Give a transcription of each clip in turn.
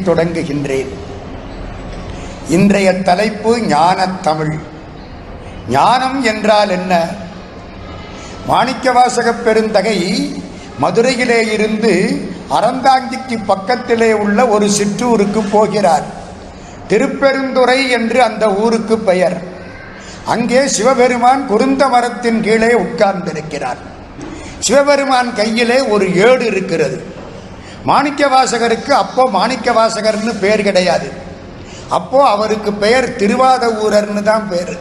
தொடங்குகின்றேன். இன்றைய தலைப்பு ஞானத் தமிழ். ஞானம் என்றால் என்ன? மாணிக்கவாசகப் பெருந்தகை மதுரையிலே இருந்து அறந்தாங்கிக்கு பக்கத்திலே உள்ள ஒரு சிற்றூருக்கு போகிறார். திருப்பெருந்துறை என்று அந்த ஊருக்கு பெயர். அங்கே சிவபெருமான் குருந்த மரத்தின் கீழே உட்கார்ந்திருக்கிறார். சிவபெருமான் கையிலே ஒரு ஏடு இருக்கிறது. மாணிக்கவாசகருக்கு அப்போ மாணிக்கவாசகர்னு பெயர் கிடையாது. அப்போ அவருக்கு பெயர் திருவாதவூரர்னு தான் பேர்.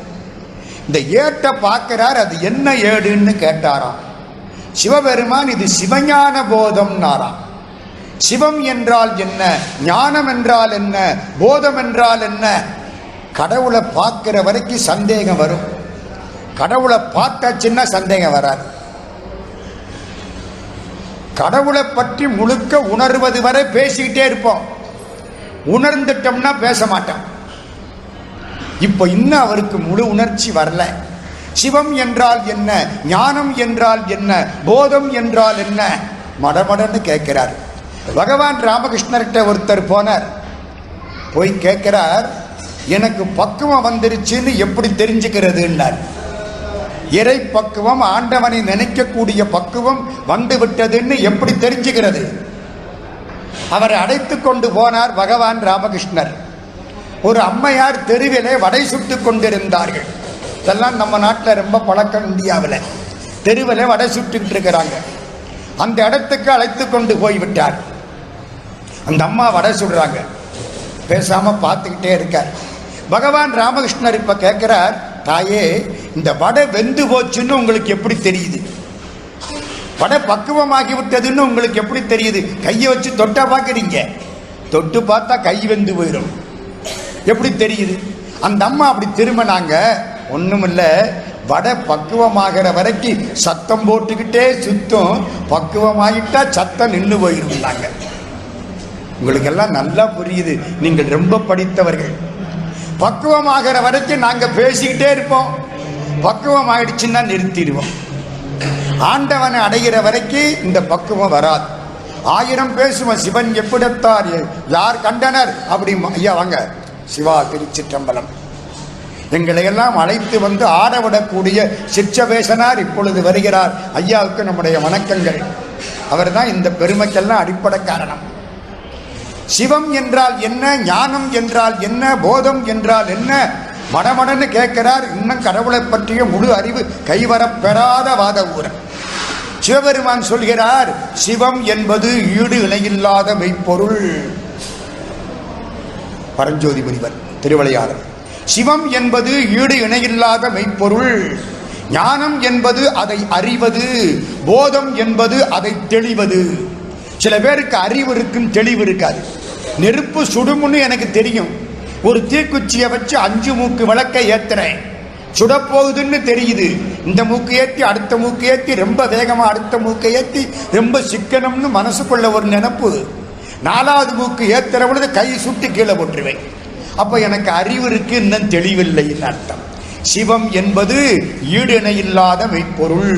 இந்த ஏட்டை பார்க்கிறார். அது என்ன ஏடுன்னு கேட்டாராம். சிவபெருமான் இது சிவஞான போதம்னாராம். சிவம் என்றால் என்ன, ஞானம் என்றால் என்ன, போதம் என்றால் என்ன? கடவுளை பார்க்கிற வரைக்கும் சந்தேகம் வரும். கடவுளை பார்த்தாச்சுன்னா சந்தேகம் வராது. கடவுளை பற்றி முழுக்க உணர்வது வரை பேசிக்கிட்டே இருப்போம். உணர்ந்துட்டோம்னா பேச மாட்டோம். இப்போ இன்னும் அவருக்கு முழு உணர்ச்சி வரல. சிவம் என்றால் என்ன, ஞானம் என்றால் என்ன, போதம் என்றால் என்ன, மடமடன்னு கேட்கிறார். பகவான் ராமகிருஷ்ணர்கிட்ட ஒருத்தர் போனார். போய் கேட்கிறார், எனக்கு பக்குவம் வந்துருச்சுன்னு எப்படி தெரிஞ்சுக்கிறதுன்னார். இறை பக்குவம், ஆண்டவனை நினைக்கக்கூடிய பக்குவம் வந்து விட்டதுன்னு எப்படி தெரிஞ்சுக்கிறது? அவரை அழைத்து கொண்டு போனார் பகவான் ராமகிருஷ்ணர். ஒரு அம்மையார் தெருவிலே வடை சுட்டு கொண்டிருந்தார்கள். இதெல்லாம் நம்ம நாட்டில் ரொம்ப பழக்கம். இந்தியாவில் தெருவில் வடை சுட்டுக்கிட்டு இருக்கிறாங்க. அந்த இடத்துக்கு அழைத்து கொண்டு போய்விட்டார். அந்த அம்மா வடை சுடுறாங்க. பேசாம பார்த்துக்கிட்டே இருக்கார். பகவான் ராமகிருஷ்ணர் இப்ப கேட்கிறார், தாயே, இந்த வடை வெந்து போச்சுன்னு உங்களுக்கு எப்படி தெரியுது? வடை பக்குவமாகி விட்டதுன்னு உங்களுக்கு எப்படி தெரியுது? கையை வச்சு தொட்டா பார்க்குறீங்க. தொட்டு பார்த்தா கை வெந்து போயிடும். எப்படி தெரியுது? அந்த அம்மா அப்படி திரும்பினாங்க. ஒண்ணுமில்ல, வடை பக்குவமாகிற வரைக்கும் சத்தம் போட்டுக்கிட்டே சுத்தம், பக்குவமாகிட்டா சத்தம் நின்று போயிருந்தாங்க. உங்களுக்கெல்லாம் நல்லா புரியுது, நீங்கள் ரொம்ப படித்தவர்கள். பக்குவமாகிற வரைக்கும் நாங்க பேசிக்கிட்டே இருப்போம். பக்குவம் ஆயிடுச்சுன்னா நிறுத்திடுவோம். ஆண்டவனை அடைகிற வரைக்கும் இந்த பக்குவம் வராது. 1000 பேசுவோம். சிவன் எப்படித்தார், யார் கண்டனர் அப்படி. ஐயா வாங்க, சிவா திருச்சிற்றம்பலம். எங்களை எல்லாம் அழைத்து வந்து ஆடவிடக்கூடிய சிற்றவேசனார் இப்பொழுது வருகிறார். ஐயாவுக்கு நம்முடைய வணக்கங்கள். அவர் தான் இந்த பெருமைக்கெல்லாம் அடிப்படை காரணம். சிவம் என்றால் என்ன, ஞானம் என்றால் என்ன, போதம் என்றால் என்ன, மடமடன்னு கேட்கிறார். இன்னும் கடவுளை பற்றிய முழு அறிவு கைவரப்பெறாத வாதவூரன். சிவபெருமான் சொல்கிறார், சிவம் என்பது ஈடு இணையில்லாத மெய்ப்பொருள். பரஞ்சோதி முனிவர் திருவிளையாடல். சிவம் என்பது ஈடு இணையில்லாத மெய்ப்பொருள். ஞானம் என்பது அதை அறிவது, போதம் என்பது அதை தெளிவது. சில பேருக்கு அறிவு இருக்கும், தெளிவு இருக்காது. நெருப்பு சுடுமுன்னு எனக்கு தெரியும். ஒரு தீக்குச்சியை வச்சு 5 மூக்கு விளக்க ஏத்துறேன், சுடப்போகுதுன்னு தெரியுது. இந்த மூக்கு ஏற்றி அடுத்த மூக்கு ஏற்றி ரொம்ப வேகமா அடுத்த மூக்கை ஏற்றி ரொம்ப சிக்கனம்னு மனசுக்குள்ள ஒரு நினைப்பு. 4வது மூக்கு ஏத்துற பொழுது கை சுட்டு கீழே போட்டுருவேன். அப்ப எனக்கு அறிவு இருக்கு, இன்னும் தெளிவில்லைன்னு அர்த்தம். சிவம் என்பது ஈடு இணையில்லாத மெய்ப்பொருள்.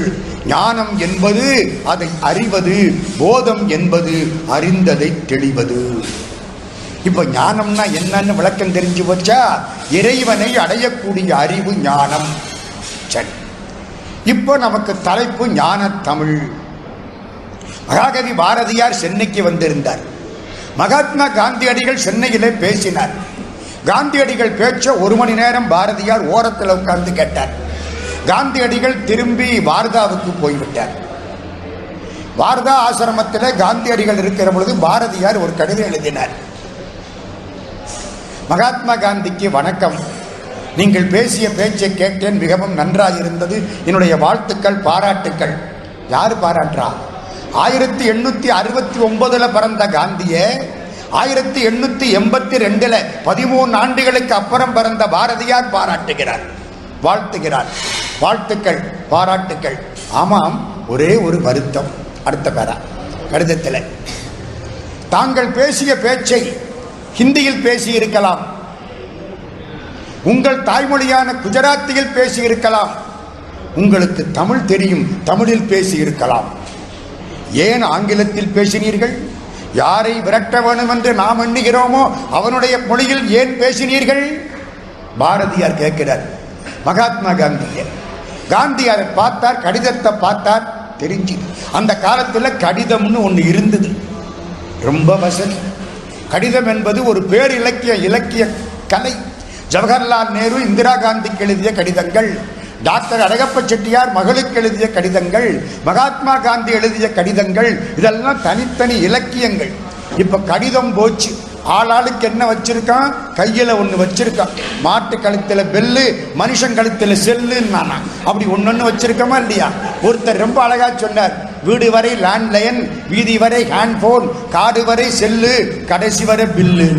ஞானம் என்பது அதை அறிவது, போதம் என்பது அறிந்ததை தெளிவது. இப்ப ஞானம்னா என்னன்னு விளக்கம் தெரிஞ்சு போச்சா? இறைவனை அடையக்கூடிய அறிவு ஞானம். சரி, இப்போ நமக்கு தலைப்பு ஞானத் தமிழ். மகாகவி பாரதியார் சென்னைக்கு வந்திருந்தார். மகாத்மா காந்தியடிகள் சென்னையிலே பேசினார். காந்தியடிகள் பேச்ச 1 மணி நேரம் பாரதியார் ஓரத்தில் உட்கார்ந்து கேட்டார். காந்தியடிகள் திரும்பி வார்தாவுக்கு போய்விட்டார். வார்தா ஆசிரமத்தில் காந்தியடிகள் இருக்கிற பொழுது பாரதியார் ஒரு கடிதம் எழுதினார். மகாத்மா காந்திக்கு வணக்கம். நீங்கள் பேசிய பேச்சை கேட்டேன், மிகவும் நன்றாக இருந்தது. என்னுடைய வாழ்த்துக்கள், பாராட்டுக்கள். யாரு பாராட்டுறா? 1869 பிறந்த காந்தியே 1882 13 ஆண்டுகளுக்கு அப்புறம் பிறந்த பாரதியார் பாராட்டுகிறார், வாழ்த்துகிறார். வாழ்த்துக்கள், பாராட்டுக்கள். ஆமாம், ஒரே ஒரு வருத்தம். அடுத்த பேரா கடிதத்தில், தாங்கள் பேசிய பேச்சை ஹிந்தியில் பேசியிருக்கலாம், உங்கள் தாய்மொழியான குஜராத்தியில் பேசியிருக்கலாம், உங்களுக்கு தமிழ் தெரியும், தமிழில் பேசியிருக்கலாம். ஏன் ஆங்கிலத்தில் பேசினீர்கள்? யாரை விரட்ட வேணும் என்று நாம் எண்ணுகிறோமோ அவனுடைய மொழியில் ஏன் பேசினீர்கள்? பாரதியார் கேட்கிறார் மகாத்மா காந்தியை. காந்தியாரை பார்த்தார், கடிதத்தை பார்த்தார், தெரிஞ்சு அந்த காலத்தில் கடிதம்னு ஒன்று இருந்தது, ரொம்ப வசதி. கடிதம் என்பது ஒரு பேர் இலக்கிய கலை. ஜவஹர்லால் நேரு இந்திரா காந்திக்கு எழுதிய கடிதங்கள், டாக்டர் அழகப்ப செட்டியார் மகளுக்கு எழுதிய கடிதங்கள், மகாத்மா காந்தி எழுதிய கடிதங்கள், இதெல்லாம் தனித்தனி இலக்கியங்கள். இப்ப கடிதம் போச்சு. ஆளாளுக்கு என்ன வச்சிருக்கான்? கையில ஒண்ணு வச்சிருக்கான். மாட்டு கழுத்துல பெல்லு, மனுஷன் கழுத்துல செல்லுன்னா அப்படி ஒன்னொன்னு வச்சிருக்கமா இல்லையா? ஒருத்தர் ரொம்ப அழகா சொன்னார், வீடு வரை லேண்ட்லைன், வீதி வரை ஹேண்ட்போன், காடு வரை செல்லு, கடைசி வரை பில்லு.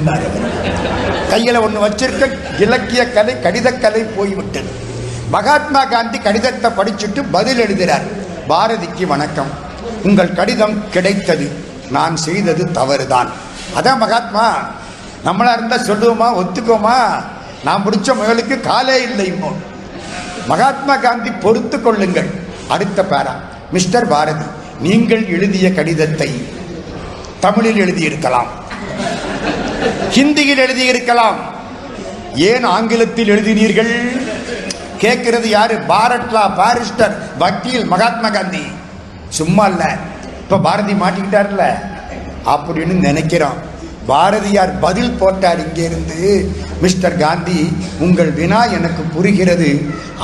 கையில ஒண்ணு வச்சிருக்க. இலக்கிய கலை, கடிதக்கலை போய்விட்டது. மகாத்மா காந்தி கடிதத்தை படிச்சுட்டு பதில் எழுதுகிறார். பாரதிக்கு வணக்கம், உங்கள் கடிதம் கிடைத்தது, நான் செய்தது தவறுதான். அதான் மகாத்மா. நம்மளா இருந்தா சொல்லுவோமா, ஒத்துக்கோமா? நான் பிடிச்ச முயலுக்கு காலே இல்லை. மகாத்மா காந்தி பொறுத்து கொள்ளுங்கள். அடுத்த பேரா, மிஸ்டர் பாரதி, நீங்கள் எழுதிய கடிதத்தை தமிழில் எழுதியிருக்கலாம், ஹிந்தியில் எழுதியிருக்கலாம், ஏன் ஆங்கிலத்தில் எழுதினீர்கள்? கேட்கிறது யாரு? பாரட்லா பாரிஸ்டர், வக்கீல் மகாத்மா காந்தி. சும்மா இல்ல, இப்ப பாரதி மாட்டிக்கிட்டார்ல அப்படின்னு நினைக்கிறோம். பாரதியார் பதில் போட்டார் இங்கே இருந்து, மிஸ்டர் காந்தி, உங்கள் வினா எனக்கு புரிகிறது.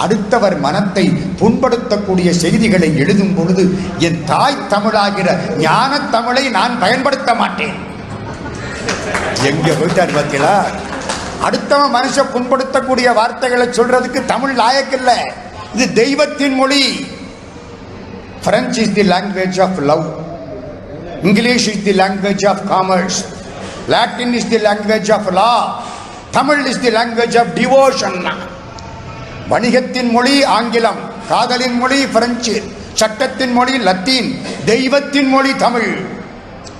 அடுத்தவர் மனத்தை புண்படுத்தக்கூடிய செய்திகளை எழுதும் பொழுது என் தாய் தமிழாகிற ஞான தமிழை நான் பயன்படுத்த மாட்டேன். எங்க போயிட்டார் பார்த்தீங்களா? அடுத்தவன் மனுஷ புண்படுத்தக்கூடிய வார்த்தைகளை சொல்றதுக்கு தமிழ் லாயக்கில்லை. இது தெய்வத்தின் மொழி. French is the language of love. English is the language of commerce. Latin is the language of law. Tamil is the language of devotion. வணிகத்தின் மொழி ஆங்கிலம், காதலின் மொழி பிரெஞ்சு, சட்டத்தின் மொழி லத்தீன், தெய்வத்தின் மொழி தமிழ்.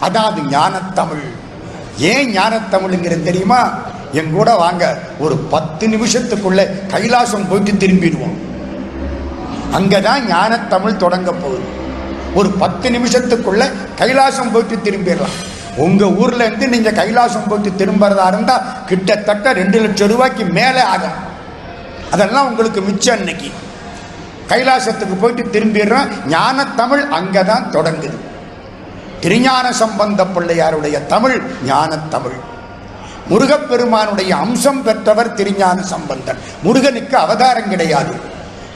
அதாவது ஞானத்தமிழ். ஏன் ஞானத்தமிழ்ங்கிறது தெரியுமா? என் கூட வாங்க, ஒரு 10 நிமிஷத்துக்குள்ள கைலாசம் போயிட்டு திரும்பிடுவோம். அங்கதான் ஞானத்தமிழ் தொடங்க போகுது. ஒரு 10 நிமிஷத்துக்குள்ள கைலாசம் போயிட்டு திரும்பிடலாம். உங்க ஊர்ல இருந்து நீங்க கைலாசம் போயிட்டு திரும்புறதா இருந்தா கிட்டத்தட்ட 2 லட்சம் ரூபாய்க்கு மேலே ஆகும். அதெல்லாம் உங்களுக்கு மிச்சம். இன்னைக்கு கைலாசத்துக்கு போயிட்டு திரும்பிடுறோம். ஞானத்தமிழ் அங்கதான் தொடங்குது. திருஞான சம்பந்த பிள்ளையாருடைய தமிழ் ஞானத்தமிழ். முருகப்பெருமானுடைய அம்சம் பெற்றவர் திருஞான சம்பந்தர். முருகனுக்கு அவதாரம் கிடையாது.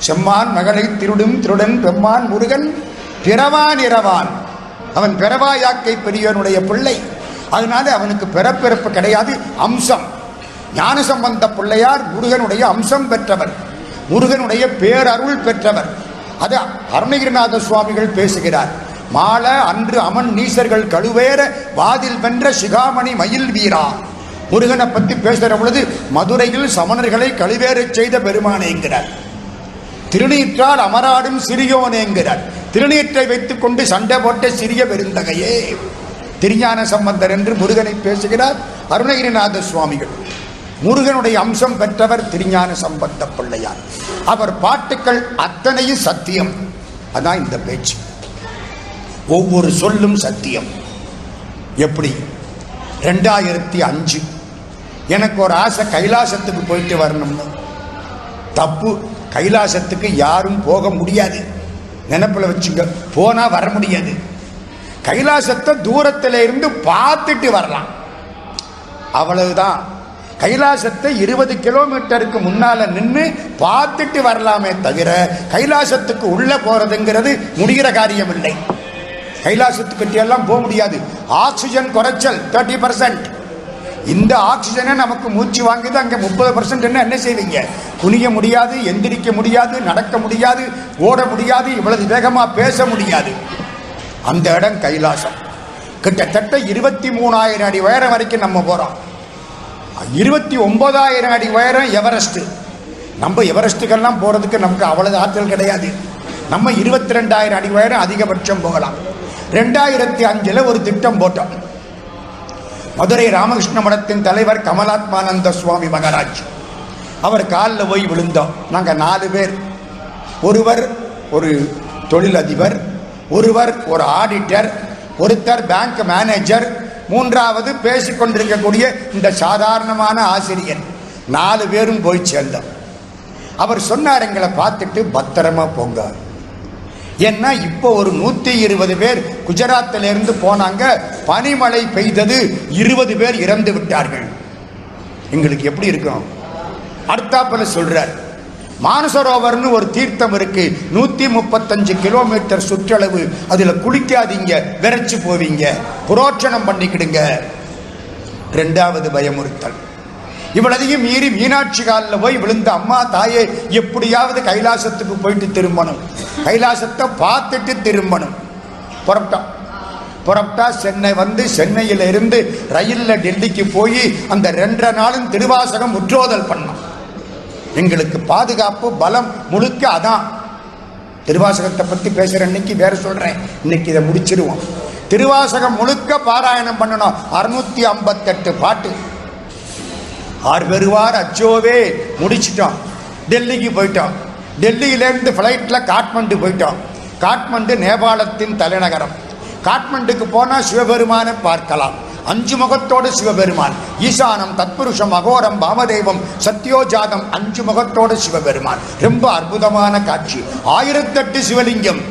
செம்மான் மகளை திருடும் திருடன் பெம்மான் முருகன் பிறவான் இரவான். அவன் பிறவாயாக்கை பெரியவனுடைய பிள்ளை. அதனால அவனுக்கு பிறப்பிறப்பு கிடையாது, அம்சம். ஞான சம்பந்த பிள்ளையார் முருகனுடைய அம்சம் பெற்றவர், முருகனுடைய பேரருள் பெற்றவர். அது அருணகிரிநாத சுவாமிகள் பேசுகிறார். மால அன்று அமன் நீசர்கள் கழுவேற வாதில் வென்ற சிகாமணி மயில் வீரா. முருகனை பற்றி பேசுகிற பொழுது மதுரையில் சமணர்களை கழுவேறச் செய்த பெருமானேங்கிறார். திருநீற்றால் அமராடும் சிறியோனேங்கிறார். திருநீற்றை வைத்துக் கொண்டு சண்டை போட்ட சிறிய பெருந்தகையே. திருஞான சம்பந்தர் என்று முருகனை பேசுகிறார் அருணகிரிநாத சுவாமிகள். முருகனுடைய அம்சம் பெற்றவர் திருஞான சம்பந்த பிள்ளையார். அவர் பாட்டுக்கள் அத்தனையும் சத்தியம். அதான் இந்த பேச்சு. ஒவ்வொரு சொல்லும் சத்தியம். எப்படி? 2005 எனக்கு ஒரு ஆசை, கைலாசத்துக்கு போயிட்டு வரணும்னு. தப்பு. கைலாசத்துக்கு யாரும் போக முடியாது. நினைப்புல வச்சுங்க, போனா வர முடியாது. கைலாசத்தை தூரத்தில் இருந்து பார்த்துட்டு வரலாம், அவ்வளவுதான். கைலாசத்தை 20 கிலோமீட்டருக்கு முன்னால நின்று பார்த்துட்டு வரலாமே தவிர கைலாசத்துக்கு உள்ள போறதுங்கிறது முடிகிற காரியம் இல்லை. கைலாசத்துக்கிட்ட எல்லாம் போக முடியாது. ஆக்சிஜன் குறைச்சல் 30%. இந்த ஆக்சிஜனை நமக்கு மூச்சு வாங்குது. அங்கே 30% என்ன செய்வீங்க? குனிய முடியாது, எந்திரிக்க முடியாது, நடக்க முடியாது, ஓட முடியாது, இவ்வளவு வேகமா பேச முடியாது. அந்த இடம் கைலாசம். கிட்டத்தட்ட 23,000 அடி உயரம் வரைக்கும் நம்ம போறோம். 29,000 அடி உயரம் எவரெஸ்ட். நம்ம எவரெஸ்டுக்கெல்லாம் போறதுக்கு நமக்கு அவ்வளவு ஆற்றல் கிடையாது. நம்ம 22,000 அடி உயரம் அதிகபட்சம் போகலாம். 2005 ஒரு திட்டம் போட்டோம். மதுரை ராமகிருஷ்ண மடத்தின் தலைவர் கமலாத்மானந்த சுவாமி மகாராஜ், அவர் காலில் போய் விழுந்தோம். நாங்கள் 4 பேர். ஒருவர் ஒரு தொழிலதிபர், ஒருவர் ஒரு ஆடிட்டர், ஒருத்தர் பேங்க் மேனேஜர், மூன்றாவது பேசிக்கொண்டிருக்கக்கூடிய இந்த சாதாரணமான ஆசிரியர், 4 பேரும் போய் சேர்ந்தோம். அவர் சொன்னார், எங்களை பார்த்துட்டு பத்திரமா போங்க. ஏன்னா இப்போ ஒரு 120 பேர் குஜராத்திலிருந்து போனாங்க, பனிமழை பெய்தது, 20 பேர் இறந்து விட்டார்கள். எங்களுக்கு எப்படி இருக்கும்? அடுத்தாப்புல சொல்றார், மானசரோவர்னு ஒரு தீர்த்தம் இருக்கு, 135 கிலோமீட்டர் சுற்றளவு, அதுல குளிக்காதீங்க, விரைச்சு போவீங்க, புரோட்சணம் பண்ணிக்கிடுங்க. 2வது பயமுறுத்தல். இவ்வளதையும் மீறி மீனாட்சி காலில் போய் விழுந்த, அம்மா தாயே எப்படியாவது கைலாசத்துக்கு போயிட்டு திரும்பணும், கைலாசத்தை பார்த்துட்டு திரும்பணும். புறப்பட்டா சென்னை வந்து, சென்னையில இருந்து ரயில்ல டெல்லிக்கு போய் அந்த 2 நாளும் திருவாசகம் முற்றோதல் பண்ணோம். எங்களுக்கு பாதுகாப்பு பலம் முழுக்க அதான். திருவாசகத்தை பத்தி பேசுற அன்னைக்கு வேற சொல்றேன், இன்னைக்கு இதை முடிச்சிருவோம். திருவாசகம் முழுக்க பாராயணம் பண்ணணும். 658 பாட்டு. ஆர் பெறுவார் அச்சோவே முடிச்சிட்டோம். டெல்லிக்கு போயிட்டோம். டெல்லியிலேருந்து ஃப்ளைட்டில் காட்மண்டு போயிட்டோம். காட்மண்டு நேபாளத்தின் தலைநகரம். காட்மண்டுக்கு போனால் சிவபெருமானை பார்க்கலாம். 5 முகத்தோடு சிவபெருமான். ஈசானம், தத்புருஷம், அகோரம், வாமதேவம், சத்யோஜாதம், 5 முகத்தோடு சிவபெருமான். ரொம்ப அற்புதமான காட்சி. 1008 சிவலிங்கம்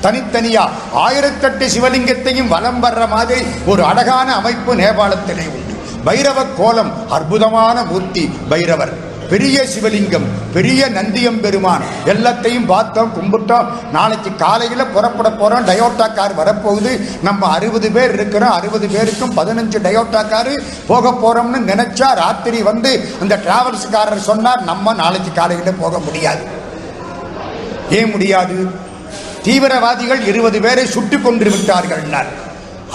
தனித்தனியா. 1008 சிவலிங்கத்தையும் வலம் வர்ற மாதிரி ஒரு அழகான அமைப்பு நேபாளத்திலே உண்டு. பைரவ கோலம், அற்புதமான மூர்த்தி பைரவர். பெரிய சிவலிங்கம், பெரிய நந்தியம் பெருமான், எல்லாத்தையும் பார்த்தோம், கும்பிட்டோம். நாளைக்கு காலையில் புறப்பட போறோம். டயோட்டா கார் வரப்போகுது. நம்ம 60 பேர் இருக்கிறோம். 60 பேருக்கும் 15 டயோட்டா காரு போக போறோம்னு நினைச்சா, ராத்திரி வந்து அந்த டிராவல்ஸ்காரர் சொன்னார், நம்ம நாளைக்கு காலையில் போக முடியாது. ஏன் முடியாது? தீவிரவாதிகள் 20 பேரை சுட்டு கொன்று விட்டார்கள்.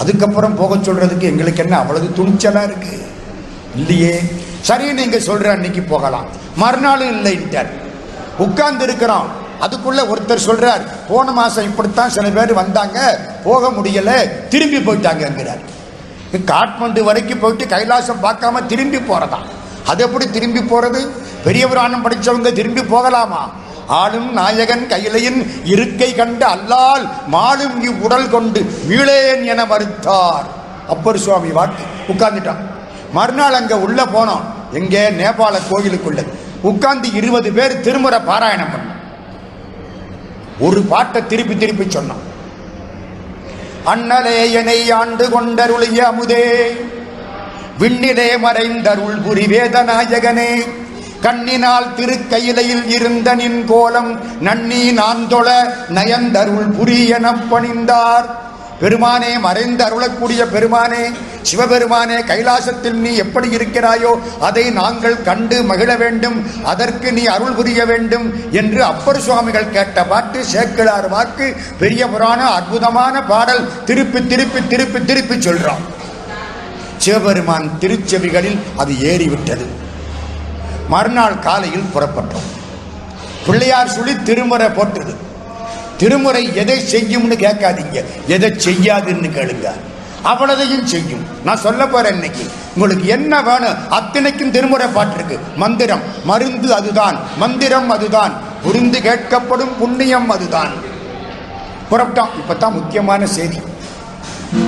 அதுக்கப்புறம் போக சொல்றதுக்கு எங்களுக்கு என்ன அவ்வளவு துணிச்சலா இருக்கு? இல்லையே. சரி, நீங்க சொல்ற அன்னைக்கு போகலாம். மறுநாளும் இல்லைன்ட்டார். உட்கார்ந்து இருக்கிறோம். அதுக்குள்ள ஒருத்தர் சொல்றார், போன மாசம் இப்படித்தான் சில பேர் வந்தாங்க, போக முடியல, திரும்பி போயிட்டாங்கிறார். காட்மண்டு வரைக்கும் போயிட்டு கைலாசம் பார்க்காம திரும்பி போறதான். அது எப்படி திரும்பி போறது? பெரிய புராணம் படிச்சவங்க திரும்பி போகலாமா? ஆளும் நாயகன் கையிலையின் இருக்கை கண்டு அல்லால் மாளும் இவ்வுடல் கொண்டு மீளேன் என மறுத்தார். அப்பர் சுவாமி வாக்கு. உட்கார்ந்துட்டான். மறுநாள் அங்க உள்ள போனோம். எங்கே? நேபாள கோயிலுக்குள்ள உட்கார்ந்து 20 பேர் திருமுறை பாராயணம் பண்ணோம். ஒரு பாட்டை திருப்பி திருப்பி சொன்னோம். அண்ணலே என்னை ஆண்டு கொண்டருளிய அமுதே, விண்ணிலே மறைந்தருள் புரி வேதநாயகனே, கண்ணினால் திருக்கையிலையில் இருந்த நின் கோலம் நன்னி நான் தொழ நயந்தருள் புரி என பணிந்தார். பெருமானே, மறைந்து அருளக்கூடிய பெருமானே, சிவபெருமானே, கைலாசத்தில் நீ எப்படி இருக்கிறாயோ அதை நாங்கள் கண்டு மகிழ வேண்டும், அதற்கு நீ அருள் புரிய வேண்டும் என்று அப்பர் சுவாமிகள் கேட்ட பாட்டு, சேக்கிழார் வாக்கு, பெரிய புராண அற்புதமான பாடல். திருப்பி திருப்பி திருப்பி திருப்பி சொல்றோம். சிவபெருமான் திருச்செவிகளில் அது ஏறிவிட்டது. மறுநாள் காலையில் புறப்பட்டோம். பிள்ளையார் சொல்லி திருமுறை போட்டது. திருமுறை எதை செய்யும்னு கேட்காதீங்க, எதை செய்யாதுன்னு கேளுங்க. அவ்வளதையும் செய்யும். நான் சொல்ல போறேன் இன்னைக்கு. உங்களுக்கு என்ன வேணும் அத்தனைக்கும் திருமுறை பாட்டிருக்கு. மந்திரம், மருந்து அதுதான், மந்திரம் அதுதான், புரிந்து கேட்கப்படும் புண்ணியம் அதுதான். புறப்பட்டோம். இப்பதான் முக்கியமான செய்தி.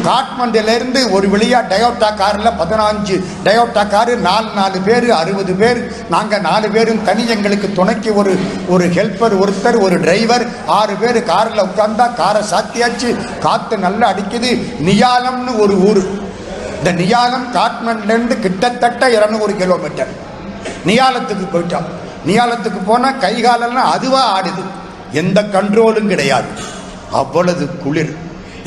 காட்மண்டிலிருந்து ஒரு வழியா டயோட்டா காரில் 15 டயோட்டா காரு, 4 பேர், 60 பேர். நாங்கள் 4 பேரும் தனி. எங்களுக்கு துணைக்கு ஒரு ஹெல்ப்பர் ஒருத்தர், ஒரு டிரைவர். 6 பேர் காரில் உட்கார்ந்தா. காரை சாத்தியாச்சு. காற்று நல்லா அடிக்குது. நியாலம்னு ஒரு ஊர். இந்த நியாலம் காட்மண்டிலிருந்து கிட்டத்தட்ட 200 கிலோமீட்டர். நியாலத்துக்கு போயிட்டோம். நியாலத்துக்கு போனால் கைகாலெல்லாம் அதுவாக ஆடுது. எந்த கண்ட்ரோலும் கிடையாது. அவ்வளவு குளிர்.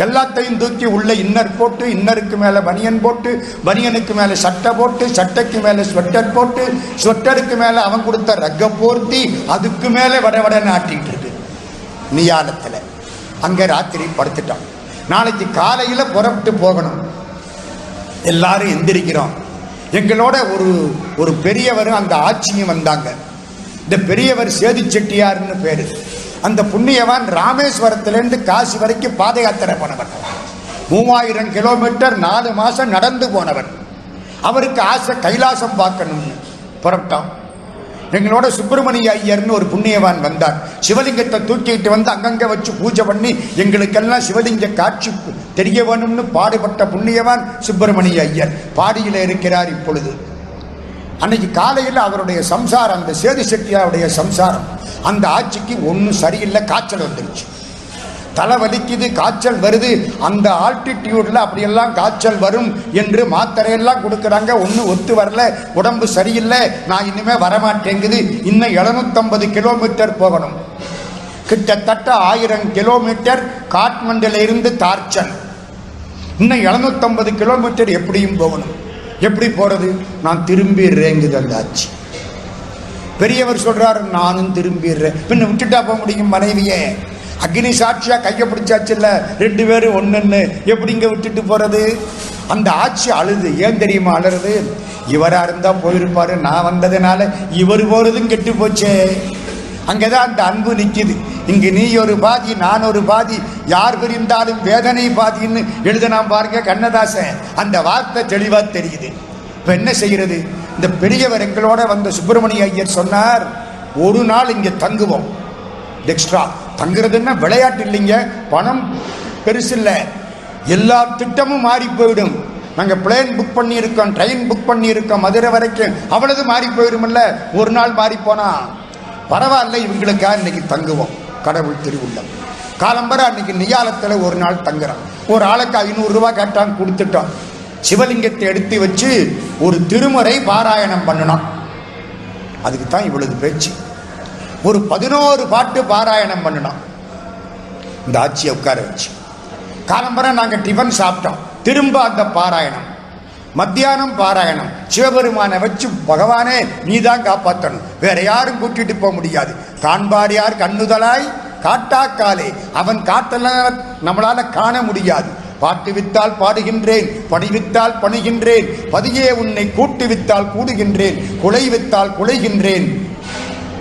எல்லாத்தையும் தூக்கி உள்ள இன்னர் போட்டு, இன்னருக்கு மேலே பனியன் போட்டு, பனியனுக்கு மேலே சட்டை போட்டு, சட்டைக்கு மேலே ஸ்வெட்டர் போட்டு, ஸ்வெட்டருக்கு மேலே அவன் கொடுத்த ரக்க போர்த்தி, அதுக்கு மேலே வட நாட்டிட்டு இருக்கு நியாலத்தில். அங்கே ராத்திரி படுத்துட்டோம். நாளைக்கு காலையில் புறப்பட்டு போகணும். எல்லாரும் எந்திரிக்கிறோம். எங்களோட ஒரு பெரியவரும் அந்த ஆட்சியும் வந்தாங்க. இந்த பெரியவர் சேது செட்டியார்னு பேரு. அந்த புண்ணியவான் ராமேஸ்வரத்திலிருந்து காசி வரைக்கும் பாத யாத்திரை போனவர். 3000 கிலோமீட்டர் 4 மாசம் நடந்து போனவர். அவருக்கு ஆசை கைலாசம் பார்க்கணும்னு புறப்பட்டோம். எங்களோட சுப்பிரமணிய ஐயர்னு ஒரு புண்ணியவான் வந்தார். சிவலிங்கத்தை தூக்கிட்டு வந்து அங்கங்க வச்சு பூஜை பண்ணி எங்களுக்கெல்லாம் சிவலிங்க காட்சி தெரிய வேணும்னு பாடுபட்ட புண்ணியவான் சுப்பிரமணிய ஐயர் பாடியில் இருக்கிறார் இப்பொழுது. அன்னைக்கு காலையில் அவருடைய சம்சாரம், அந்த சேது செட்டியாருடைய சம்சாரம், அந்த ஆட்சிக்கு ஒன்றும் சரியில்லை, காய்ச்சல் வந்துருச்சு. தலை வலிக்குது, காய்ச்சல் வருது. அந்த ஆல்டிடியூட்ல அப்படியெல்லாம் காய்ச்சல் வரும் என்று மாத்திரையெல்லாம் கொடுக்குறாங்க, ஒன்றும் ஒத்து வரல, உடம்பு சரியில்லை, நான் இனிமே வரமாட்டேங்குது. இன்னும் 750 கிலோமீட்டர் போகணும், கிட்டத்தட்ட 1000 கிலோமீட்டர் காட்மண்டில் இருந்து தார்ச்சன். இன்னும் 750 கிலோமீட்டர் எப்படியும் போகணும். எப்படி போறது? நான் திரும்பிடுறேங்குது அந்த ஆட்சி. பெரியவர் சொல்றாரு, நானும் திரும்பிடுறேன். பின்ன விட்டுட்டா போக முடியும் மனைவியே? அக்னி சாட்சியா கையை பிடிச்சாச்சு இல்ல, 2 பேரும் ஒண்ணுன்னு எப்படிங்க விட்டுட்டு போறது? அந்த ஆட்சி அழுது. ஏன் தெரியுமா அழுறது? இவரா இருந்தா போயிருப்பாரு, நான் வந்ததுனால இவர் போறதும் கெட்டு போச்சே. அங்கதான் அந்த அன்பு நிக்குது. இங்கு நீ ஒரு பாதி, நான் ஒரு பாதி, யார் பிரிந்தாலும் வேதனை பாதின்னு எழுதினா பாருங்க கண்ணதாசன். அந்த வார்த்தை தெளிவா தெரியுது. இப்ப என்ன செய்யறது? இந்த பெரியவர் எங்களோட வந்த சுப்பிரமணிய ஐயர் சொன்னார், ஒரு நாள் இங்க தங்குவோம். எக்ஸ்ட்ரா தங்குறதுன்னா விளையாட்டு இல்லைங்க, பணம் பெருசு இல்லை, எல்லா திட்டமும் மாறி போயிடும். நாங்க பிளேன் புக் பண்ணி இருக்கோம், ட்ரெயின் புக் பண்ணி இருக்கோம் மதுரை வரைக்கும், அவ்வளவு மாறி போயிடும்ல. ஒரு நாள் மாறி போனா பரவாயில்ல, இவங்களுக்காக இன்னைக்கு தங்குவோம். கடவுள் திருவுள்ளம். காலம்பர அன்னைக்கு நியாலத்தில் ஒரு நாள் தங்குறோம். ஒரு ஆளுக்கு 500 ரூபாய் கேட்டான், கொடுத்துட்டோம். சிவலிங்கத்தை எடுத்து வச்சு ஒரு திருமுறை பாராயணம் பண்ணணும். அதுக்கு தான் இவ்வளவு பேச்சு. ஒரு 11 பாட்டு பாராயணம் பண்ணணும். இந்த ஆட்சியை உட்கார வச்சு காலம்பர நாங்கள் டிஃபன் சாப்பிட்டோம். திரும்ப அந்த பாராயணம், மத்தியானம் பாராயணம். சிவபெருமானை வச்சு, பகவானே நீதான் காப்பாற்றணும், வேற யாரும் கூட்டிட்டு போக முடியாது. காண்பார் யார் கண்ணுதலாய் காட்டாக்காலே, அவன் காட்டல நம்மளால காண முடியாது. பாட்டு வித்தால் பாடுகின்றேன், பணிவித்தால் பணிகின்றேன், பதியே உன்னை கூட்டு வித்தால் கூடுகின்றேன், குலை வித்தால் குலைகின்றேன்,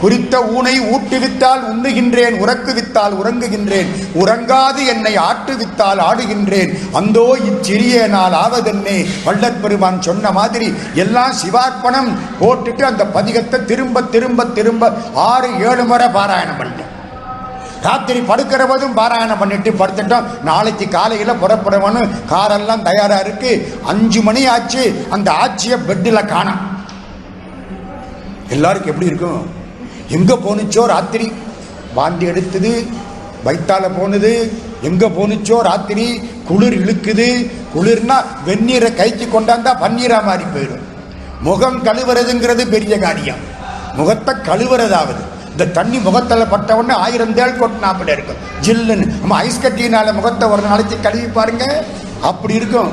குறித்த ஊனை ஊட்டுவித்தால் உண்ணுகின்றேன், உறக்குவித்தால் உறங்குகின்றேன், உறங்காது என்னை ஆட்டுவித்தால் ஆடுகின்றேன், அந்தோ இச்சிறிய நாள் ஆவதென்னே. வள்ளற்பெருமான் சொன்ன மாதிரி எல்லாம் சிவார்ப்பணம் போட்டுட்டு அந்த பதிகத்தை திரும்ப திரும்ப திரும்ப 6-7 முறை பாராயணம் பண்ணிட்டேன். ராத்திரி படுக்கிற போதும் பாராயணம் பண்ணிட்டு படுத்துட்டோம். நாளைக்கு காலையில் புறப்படணும், காரெல்லாம் தயாரா இருக்கு. 5 மணி ஆச்சு. அந்த ஆட்சியை பெட்டில் காணோம். எல்லாருக்கும் எப்படி இருக்கும்? எங்க போனுச்சோ ராத்திரி, வாந்தி எடுத்தது, வயிற்றால போனது, எங்க போனுச்சோ ராத்திரி, குளிர் இழுக்குது. குளிர்னா வெந்நீரை கைக்கு கொண்டாந்தா பன்னீரா மாறி போயிடும். முகம் கழுவுறதுங்கிறது பெரிய காரியம். முகத்தை கழுவுறதாவது, இந்த தண்ணி முகத்தில் பட்டவொடனே 1000 தேள் கொட்டினாப்பில் இருக்கும், ஜில்லுன்னு. நம்ம ஐஸ் கட்டினால முகத்தை ஒரு நாளைக்கு கழுவி பாருங்க, அப்படி இருக்கும்.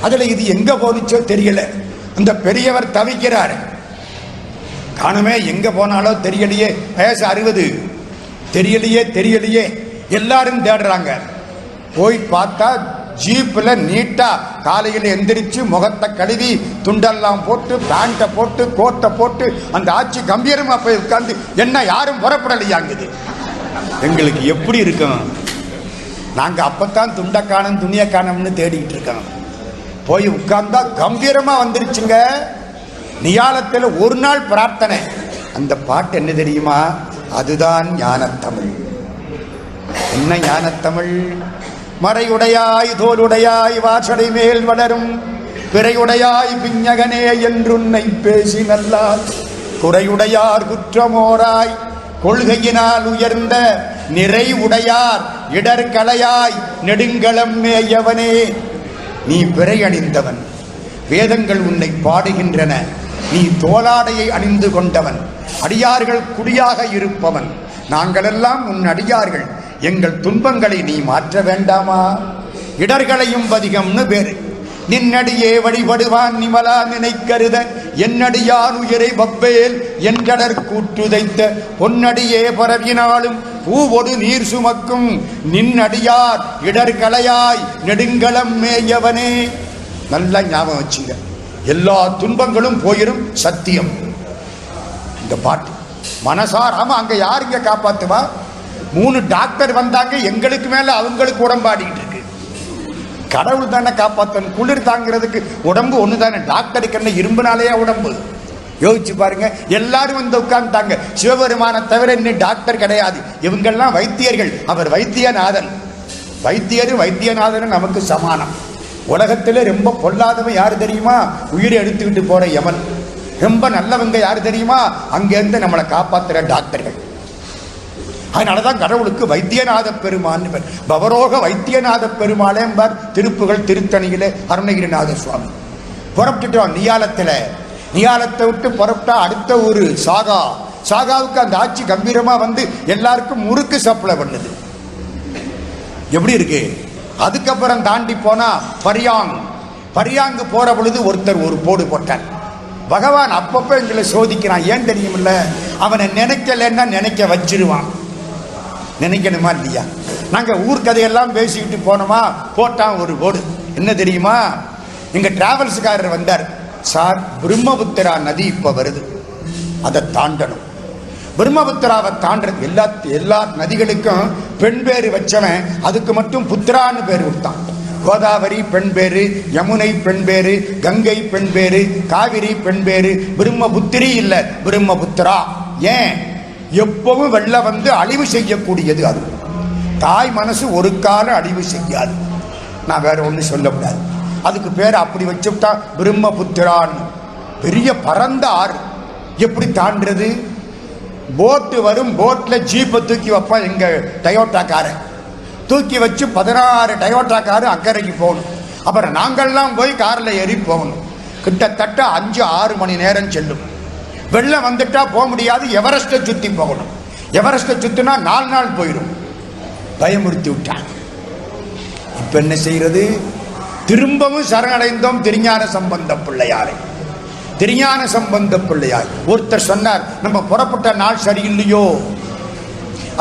அதுல இது எங்க போனுச்சோ தெரியல. இந்த பெரியவர் தவிக்கிறார், காணுமே, எங்க போனாலோ தெரியலையே, வயசு 60, தெரியலையே தெரியலையே. எல்லாரும் தேடுறாங்க. போய் பார்த்தா ஜீப்ல நீட்டா காலையில் எந்திரிச்சு முகத்தை கழுவி துண்டெல்லாம் போட்டு பேண்ட்டை போட்டு கோட்டை போட்டு அந்த ஆட்சி கம்பீரமா போய் உட்கார்ந்து, என்ன யாரும் புறப்படலையாங்குது. எங்களுக்கு எப்படி இருக்கும்? நாங்க அப்பத்தான் துண்டை காணும் துணியை காணும்னு தேடிட்டு இருக்கோம். போய் உட்கார்ந்தா கம்பீரமா வந்துருச்சுங்க. நியாலத்தில் ஒரு நாள் பிரார்த்தனை. அந்த பாட்டு என்ன தெரியுமா? அதுதான் ஞானத்தமிழ். என்ன ஞானத்தமிழ்? மறையுடையாய் தோலுடையாய் வாசடை மேல் வளரும் பிறையுடையாய் பிஞகனே என்றுன்னை பேசி நல்லால் குறையுடையார் குற்றமோராய் கொள்கையினால் உயர்ந்த நிறை உடையார் இடர்களையாய் நெடுங்களம் மேயவனே. நீ பிறை அணிந்தவன், வேதங்கள் உன்னை பாடுகின்றன. நீ தோளாடையை அணிந்து கொண்டவன், அடியார்கள் குடியாக இருப்பவன். நாங்களெல்லாம் உன் அடியார்கள், எங்கள் துன்பங்களை நீ மாற்ற வேண்டாமா? இடர்களையும் பதிகம்னு பேரு. நின்னடியே வழிபடுவான் நிமலா நினைக்கருத என்னடியான் உயிரை வவ்வேல் என்றடர் கூற்றுதைத்த பொன்னடியே பரவினாலும் பூவொடு நீர் சுமக்கும் நின்னடியார் இடர்களையாய் நெடுங்களம் மேயவனே. நல்லா ஞாபகம் வச்சுங்க, எல்லா துன்பங்களும் போயிரும், சத்தியம். இந்த பாட்டு மனசாராம அங்க யாருங்க காப்பாத்துவா? 3 டாக்டர் வந்தாங்க, எங்களுக்கு மேல அவங்களுக்கு உடம்பாடிக்கிட்டு இருக்கு. கடவுள் தானே காப்பாத்தன். குளிர் தாங்கிறதுக்கு உடம்பு ஒண்ணு தானே. டாக்டருக்கு என்ன இரும்புனாலேயே உடம்பு? யோசிச்சு பாருங்க. எல்லாரும் வந்து உட்கார்ந்தாங்க. சிவபெருமான தவிர இன்னும் டாக்டர் கிடையாது. இவங்கெல்லாம் வைத்தியர்கள். அவர் வைத்தியநாதன். வைத்தியநாதன் நமக்கு சமானம். உலகத்திலே ரொம்ப பொல்லாதவன் யாரு தெரியுமா? உயிரை எடுத்துக்கிட்டு போற யமன். ரொம்ப நல்லவங்க யாரு தெரியுமா? அங்கிருந்து நம்மளை காப்பாத்துற டாக்டர்கள். அதனாலதான் கடவுளுக்கு வைத்தியநாத பெருமான் பேர். பவரோக வைத்தியநாத பெருமாளேம்பார் திருப்புகள் திருத்தணியிலே அருணகிரிநாத சுவாமி. புறப்பட்டுட்டோம் நியாலத்தை விட்டு புறப்பட்டா அடுத்த ஊரு சாகாவுக்கு அந்த ஆட்சி கம்பீரமா வந்து எல்லாருக்கும் முறுக்கு சப்ளை பண்ணுது. எப்படி இருக்கு? அதுக்கப்புறம் தாண்டி போனா பரியாங்கு போற பொழுது ஒருத்தர் ஒரு போடு போட்டார். பகவான் அப்பப்ப எங்களை சோதிக்கிறான். ஏன் தெரியுமில்ல? அவனை நினைக்கலன்னா நினைக்க வச்சிருவான். நினைக்கணுமா இல்லையா? நாங்க ஊர்கதையெல்லாம் பேசிக்கிட்டு போனோமா, போட்டான் ஒரு போடு. என்ன தெரியுமா? எங்க டிராவல்ஸ்காரர் வந்தார். சார், பிரம்மபுத்திரா நதி இப்ப வருது, அதை தாண்டணும். பிரம்மபுத்திராவை தாண்டது. எல்லா நதிகளுக்கும் பெண் பேரு வச்சவன் அதுக்கு மட்டும் புத்திரான்னு பேர் விட்டான். கோதாவரி பெண் பேரு, யமுனை பெண் பேரு, கங்கை பெண் பேரு, காவிரி பெண் பேரு. பிரம்மபுத்திரி இல்ல, பிரம்மபுத்திரா. ஏன்? எப்பவும் வெள்ளம் வந்து அழிவு செய்யக்கூடியது. அது தாய் மனசு ஒரு காலம் அழிவு செய்யாது. நான் வேற ஒண்ணு சொல்லக்கூடாது. அதுக்கு பேர் அப்படி வச்சுட்டா பிரம்மபுத்திரான்னு. பெரிய பரந்த ஆறு. எப்படி தாண்டது? போட்டு வரும். போட்ல ஜீப்பை தூக்கி வைப்பா எங்க டயோட்டா காரை. தூக்கி வச்சு 16 டயோட்டா காரு அக்கறைக்கு போகணும். அப்புறம் நாங்கள்லாம் போய் கார்ல ஏறி போகணும். கிட்டத்தட்ட 5-6 மணி நேரம் செல்லும். வெள்ளம் வந்துட்டா போக முடியாது. எவரெஸ்ட்டை சுத்தி போகணும். எவரெஸ்ட்டை சுத்தினா 4 நாள் போயிடும். பயமுறுத்தி விட்டான். இப்ப என்ன செய்யறது? திரும்பவும் சரணடைந்தோம் திருஞான சம்பந்த பிள்ளையாரை. திருஞான சம்பந்த பிள்ளையார் ஒருத்தர் சொன்னார், நம்ம புறப்பட்ட நாள் சரியில்லையோ,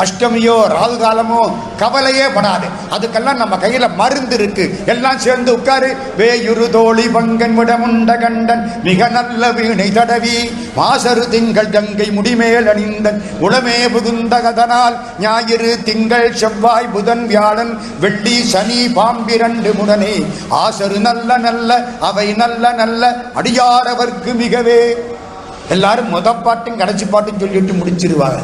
அஷ்டமியோ ராகு காலமோ கவலையே படாது. அதுக்கெல்லாம் நம்ம கையில மருந்து இருக்கு. எல்லாம் சேர்ந்து உட்காரு. வேயுரு தோழி பங்கன் விடமுண்ட கண்டன் மிக நல்ல வீணை தடவி மாசரு திங்கள் கங்கை முடிமேல் அணிந்தன் உளமே புகுந்தகதனால் ஞாயிறு திங்கள் செவ்வாய் புதன் வியாழன் வெள்ளி சனி பாம்பிரண்டு முடனே ஆசரு நல்ல அவை நல்ல அடியாரவர்க்கு மிகவே. எல்லாரும் பாட்டும் கடைசி பாட்டும் சொல்லிட்டு முடிச்சிருவாங்க.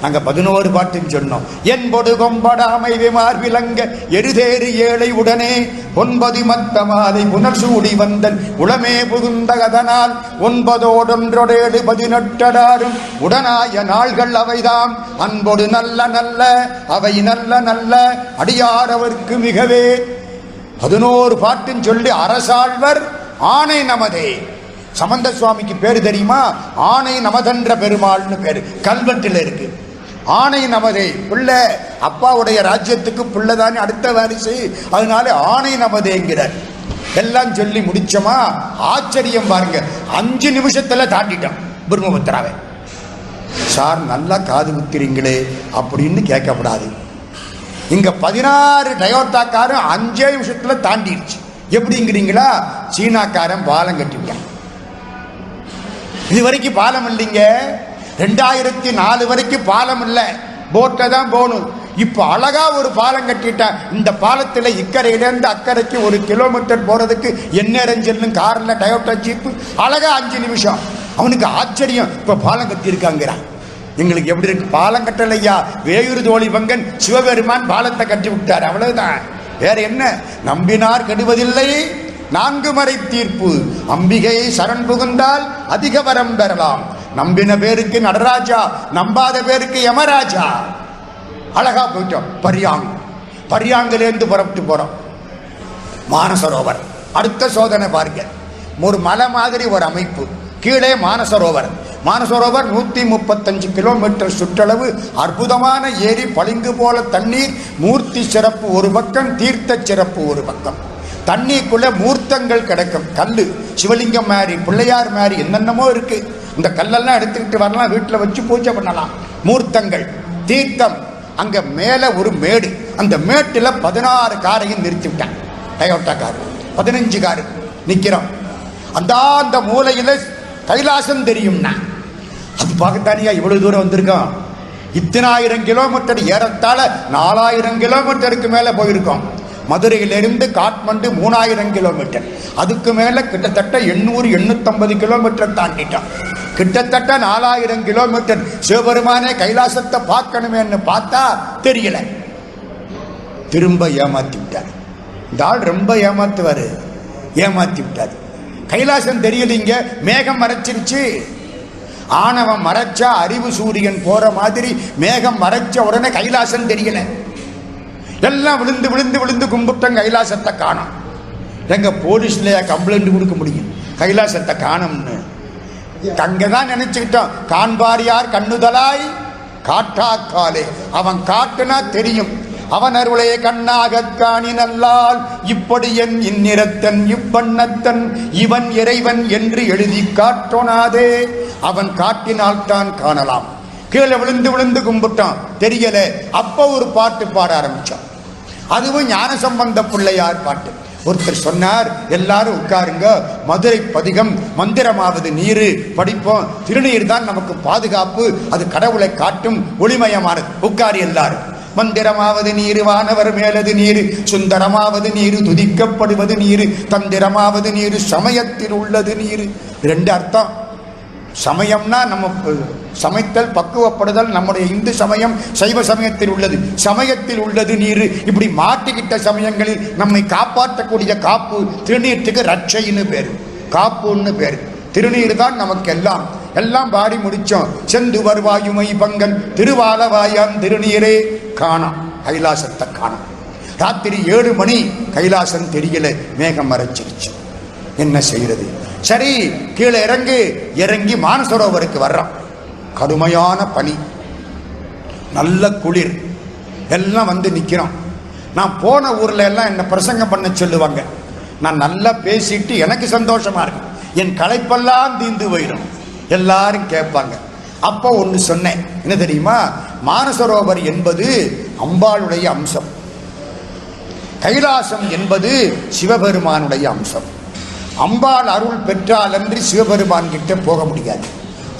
நாங்க 11 பாட்டும் சொன்னோம். என்பொடு கொம்படாமை விமார் விளங்க எருதேறு ஏழை உடனே 9 மத்த மாலை புனர் சூடி வந்தன் உளமே புகுந்தகதனால் 9 18 உடனாய நாள்கள் அவைதாம் அன்பொடு நல்ல அவை நல்ல அடியாரவர்க்கு மிகவே. 11 பாட்டும் சொல்லி அரசாழ்வர் ஆணை நமதே. சம்பந்த சுவாமிக்கு பேரு தெரியுமா? ஆணை நமதென்ற பெருமாள்னு பேரு. கல்வெட்டில் இருக்கு. ஆணை நமதே. பிள்ளை அப்பாவுடைய ராஜ்யத்துக்கு பிள்ளைதானே அடுத்த வாரிசு. அதனால ஆணை நமதேங்கிறார். எல்லாம் சொல்லி முடிச்சோமா? ஆச்சரியம் பாருங்க, 5 நிமிஷத்துல தாண்டிட்டோம் பிரம்மபுத்திராவை. சார் நல்லா காது குத்துறீங்களே அப்படின்னு கேட்கப்படாது. இங்க 16 டயோட்டாக்காரன் 5 நிமிஷத்துல தாண்டிடுச்சு. எப்படிங்கிறீங்களா? சீனாக்காரன் பாலம் கட்டிவிட்டான். இது வரைக்கும் பாலம் இல்லைங்க. 2004 வரைக்கும் பாலம் இல்லை. போட்டை தான் போகணும். இப்ப அழகா ஒரு பாலம் கட்டிட்டான். இந்த பாலத்துல இக்கரையிலேருந்து அக்கறைக்கு 1 கிலோமீட்டர் போறதுக்கு எந்நேரம் செல்லும் கார்ல டயோட்டா ஜீப்பு. அழகா 5 நிமிஷம். அவனுக்கு ஆச்சரியம். இப்ப பாலம் கட்டி இருக்காங்கிறான். எங்களுக்கு எப்படி இருக்கு? பாலம் கட்டலையா, வேயுரு தோழி பங்கன் சிவபெருமான் பாலத்தை கட்டி விட்டார். அவ்வளவுதான். வேற என்ன? நம்பினார் கெடுவதில்லை 4 மறை தீர்ப்பு. அம்பிகையை சரண் புகுந்தால் அதிக வரம் பெறலாம். நம்பின பேருக்கு நடராஜா, நம்பாத பேருக்கு யமராஜா. அழகா போயிட்டோம். பரியாங்கிலேருந்து புறப்பட்டு போறோம். மானசரோவர். அடுத்த சோதனை பாருங்க. ஒரு மலை மாதிரி ஒரு அமைப்பு. கீழே மானசரோவர். 135 கிலோமீட்டர் சுற்றளவு. அற்புதமான ஏரி, பளிங்கு போல தண்ணீர். மூர்த்தி சிறப்பு ஒரு பக்கம், தீர்த்த சிறப்பு ஒரு பக்கம். தண்ணிக்குள்ள மூர்த்தங்கள் கிடக்கும். கல்லு, சிவலிங்கம் மாதிரி, பிள்ளையார் மாதிரி, என்னென்னமோ இருக்கு. இந்த கல்லெல்லாம் எடுத்துக்கிட்டு வரலாம், வீட்டில் வச்சு பூஜை பண்ணலாம். மூர்த்தங்கள், தீர்த்தம். அங்க மேல ஒரு மேடு. அந்த மேட்டுல 16 காரையும் நிறுத்தி விட்டான். டயோட்டா காரு 15 காரு நிக்கிறோம். அந்த மூலையில கைலாசம் தெரியும்னா அது பார்க்கத்தானியா இவ்வளவு தூரம் வந்திருக்கோம். இத்தனை 1000 கிலோமீட்டர், ஏறத்தாழ 4000 கிலோமீட்டருக்கு மேல போயிருக்கோம். மதுரையிலிருந்து காட்மண்டு 3000 கிலோமீட்டர். அதுக்கு மேல கிட்டத்தட்ட 800-850 கிலோமீட்டர் தாண்டிட்டோம். கிட்டத்தட்ட 4000 கிலோமீட்டர் சிவபெருமானே கைலாசத்தை பார்க்கணுமேன்னு பார்த்தா தெரியல. திரும்ப ஏமாத்தி விட்டார். இந்த ஆள் ரொம்ப ஏமாத்துவாரு. ஏமாத்தி விட்டார். கைலாசம் தெரியலீங்க, மேகம் மறைச்சிருச்சு. ஆணவம் மறைச்சா அறிவு சூரியன் போற மாதிரி மேகம் மறைச்ச உடனே கைலாசம் தெரியல. எல்லாம் விழுந்து விழுந்து விழுந்து கும்பிட்டோம், கைலாசத்தை காணோம். எங்க போலீஸ்ல கம்ப்ளைண்ட் கொடுக்க முடியும் கைலாசத்தை காணும்னு? அங்கதான் நினைச்சுக்கிட்டோம். காண்பார் யார் கண்ணுதலாய் காட்டாக்காலே, அவன் காட்டுனா தெரியும். அவன் அருளே கண்ணாக காணினல்லால் இப்படி என் இந்நிறத்தன் இப்பண்ணத்தன் இவன் இறைவன் என்று எழுதி காட்டோனாதே. அவன் காட்டினால் தான் காணலாம். கீழே விழுந்து விழுந்து கும்பிட்டான், தெரியல. அப்ப ஒரு பாட்டு பாட ஆரம்பிச்சான். அதுவும் ஞானசம்பந்த பிள்ளையார் பாட்டு. ஒருத்தர் சொன்னார், எல்லாரும் உட்காருங்க, மதுரை பதிகம் மந்திரமாவது நீரு படிப்போம். திருநீர் தான் நமக்கு பாதுகாப்பு, அது கடவுளை காட்டும் ஒளிமயமானது. உட்காரு எல்லாரும். மந்திரமாவது நீரு, வானவர் மேலது நீரு, சுந்தரமாவது நீரு, துதிக்கப்படுவது நீரு, தந்திரமாவது நீரு, சமயத்தில் உள்ளது நீரு. ரெண்டு அர்த்தம். சமயம்னா நம்ம சமைத்தல், பக்குவப்படுதல். நம்முடைய இந்து சமயம் சைவ சமயத்தில் உள்ளது. சமயத்தில் உள்ளது நீர். இப்படி மாட்டிக்கிட்ட சமயங்களில் நம்மை காப்பாற்றக்கூடிய காப்பு திருநீர்த்துக்கு ரட்சைன்னு பேரு, காப்புன்னு பேரு. திருநீர் தான் நமக்கு எல்லாம். எல்லாம் பாடி முடிச்சோம். செந்து வருவாயுமை பங்கன் திருவாலவாயான் திருநீரே காணாம். கைலாசத்தை காணாம். ராத்திரி 7 மணி, கைலாசம் தெரியல, மேகம் மறைச்சிருச்சு. என்ன செய்யறது? சரி, கீழே இறங்கி மானசரோவருக்கு வர்றோம். கடுமையான பனி, நல்ல குளிர், எல்லாம் வந்து நிற்கிறோம். நான் போன ஊர்ல எல்லாம் என்ன பிரசங்கம் பண்ண சொல்லுவாங்க. நான் நல்லா பேசிட்டு எனக்கு சந்தோஷமா இருக்கு, என் களைப்பெல்லாம் தீர்ந்து போயிடும், எல்லாரும் கேட்பாங்க. அப்போ ஒன்று சொன்னேன், என்ன தெரியுமா? மானசரோவர் என்பது அம்பாளுடைய அம்சம், கைலாசம் என்பது சிவபெருமானுடைய அம்சம். அம்பாள் அருள் பெற்றால் அன்றி சிவபெருமான் கிட்ட போக முடியாது.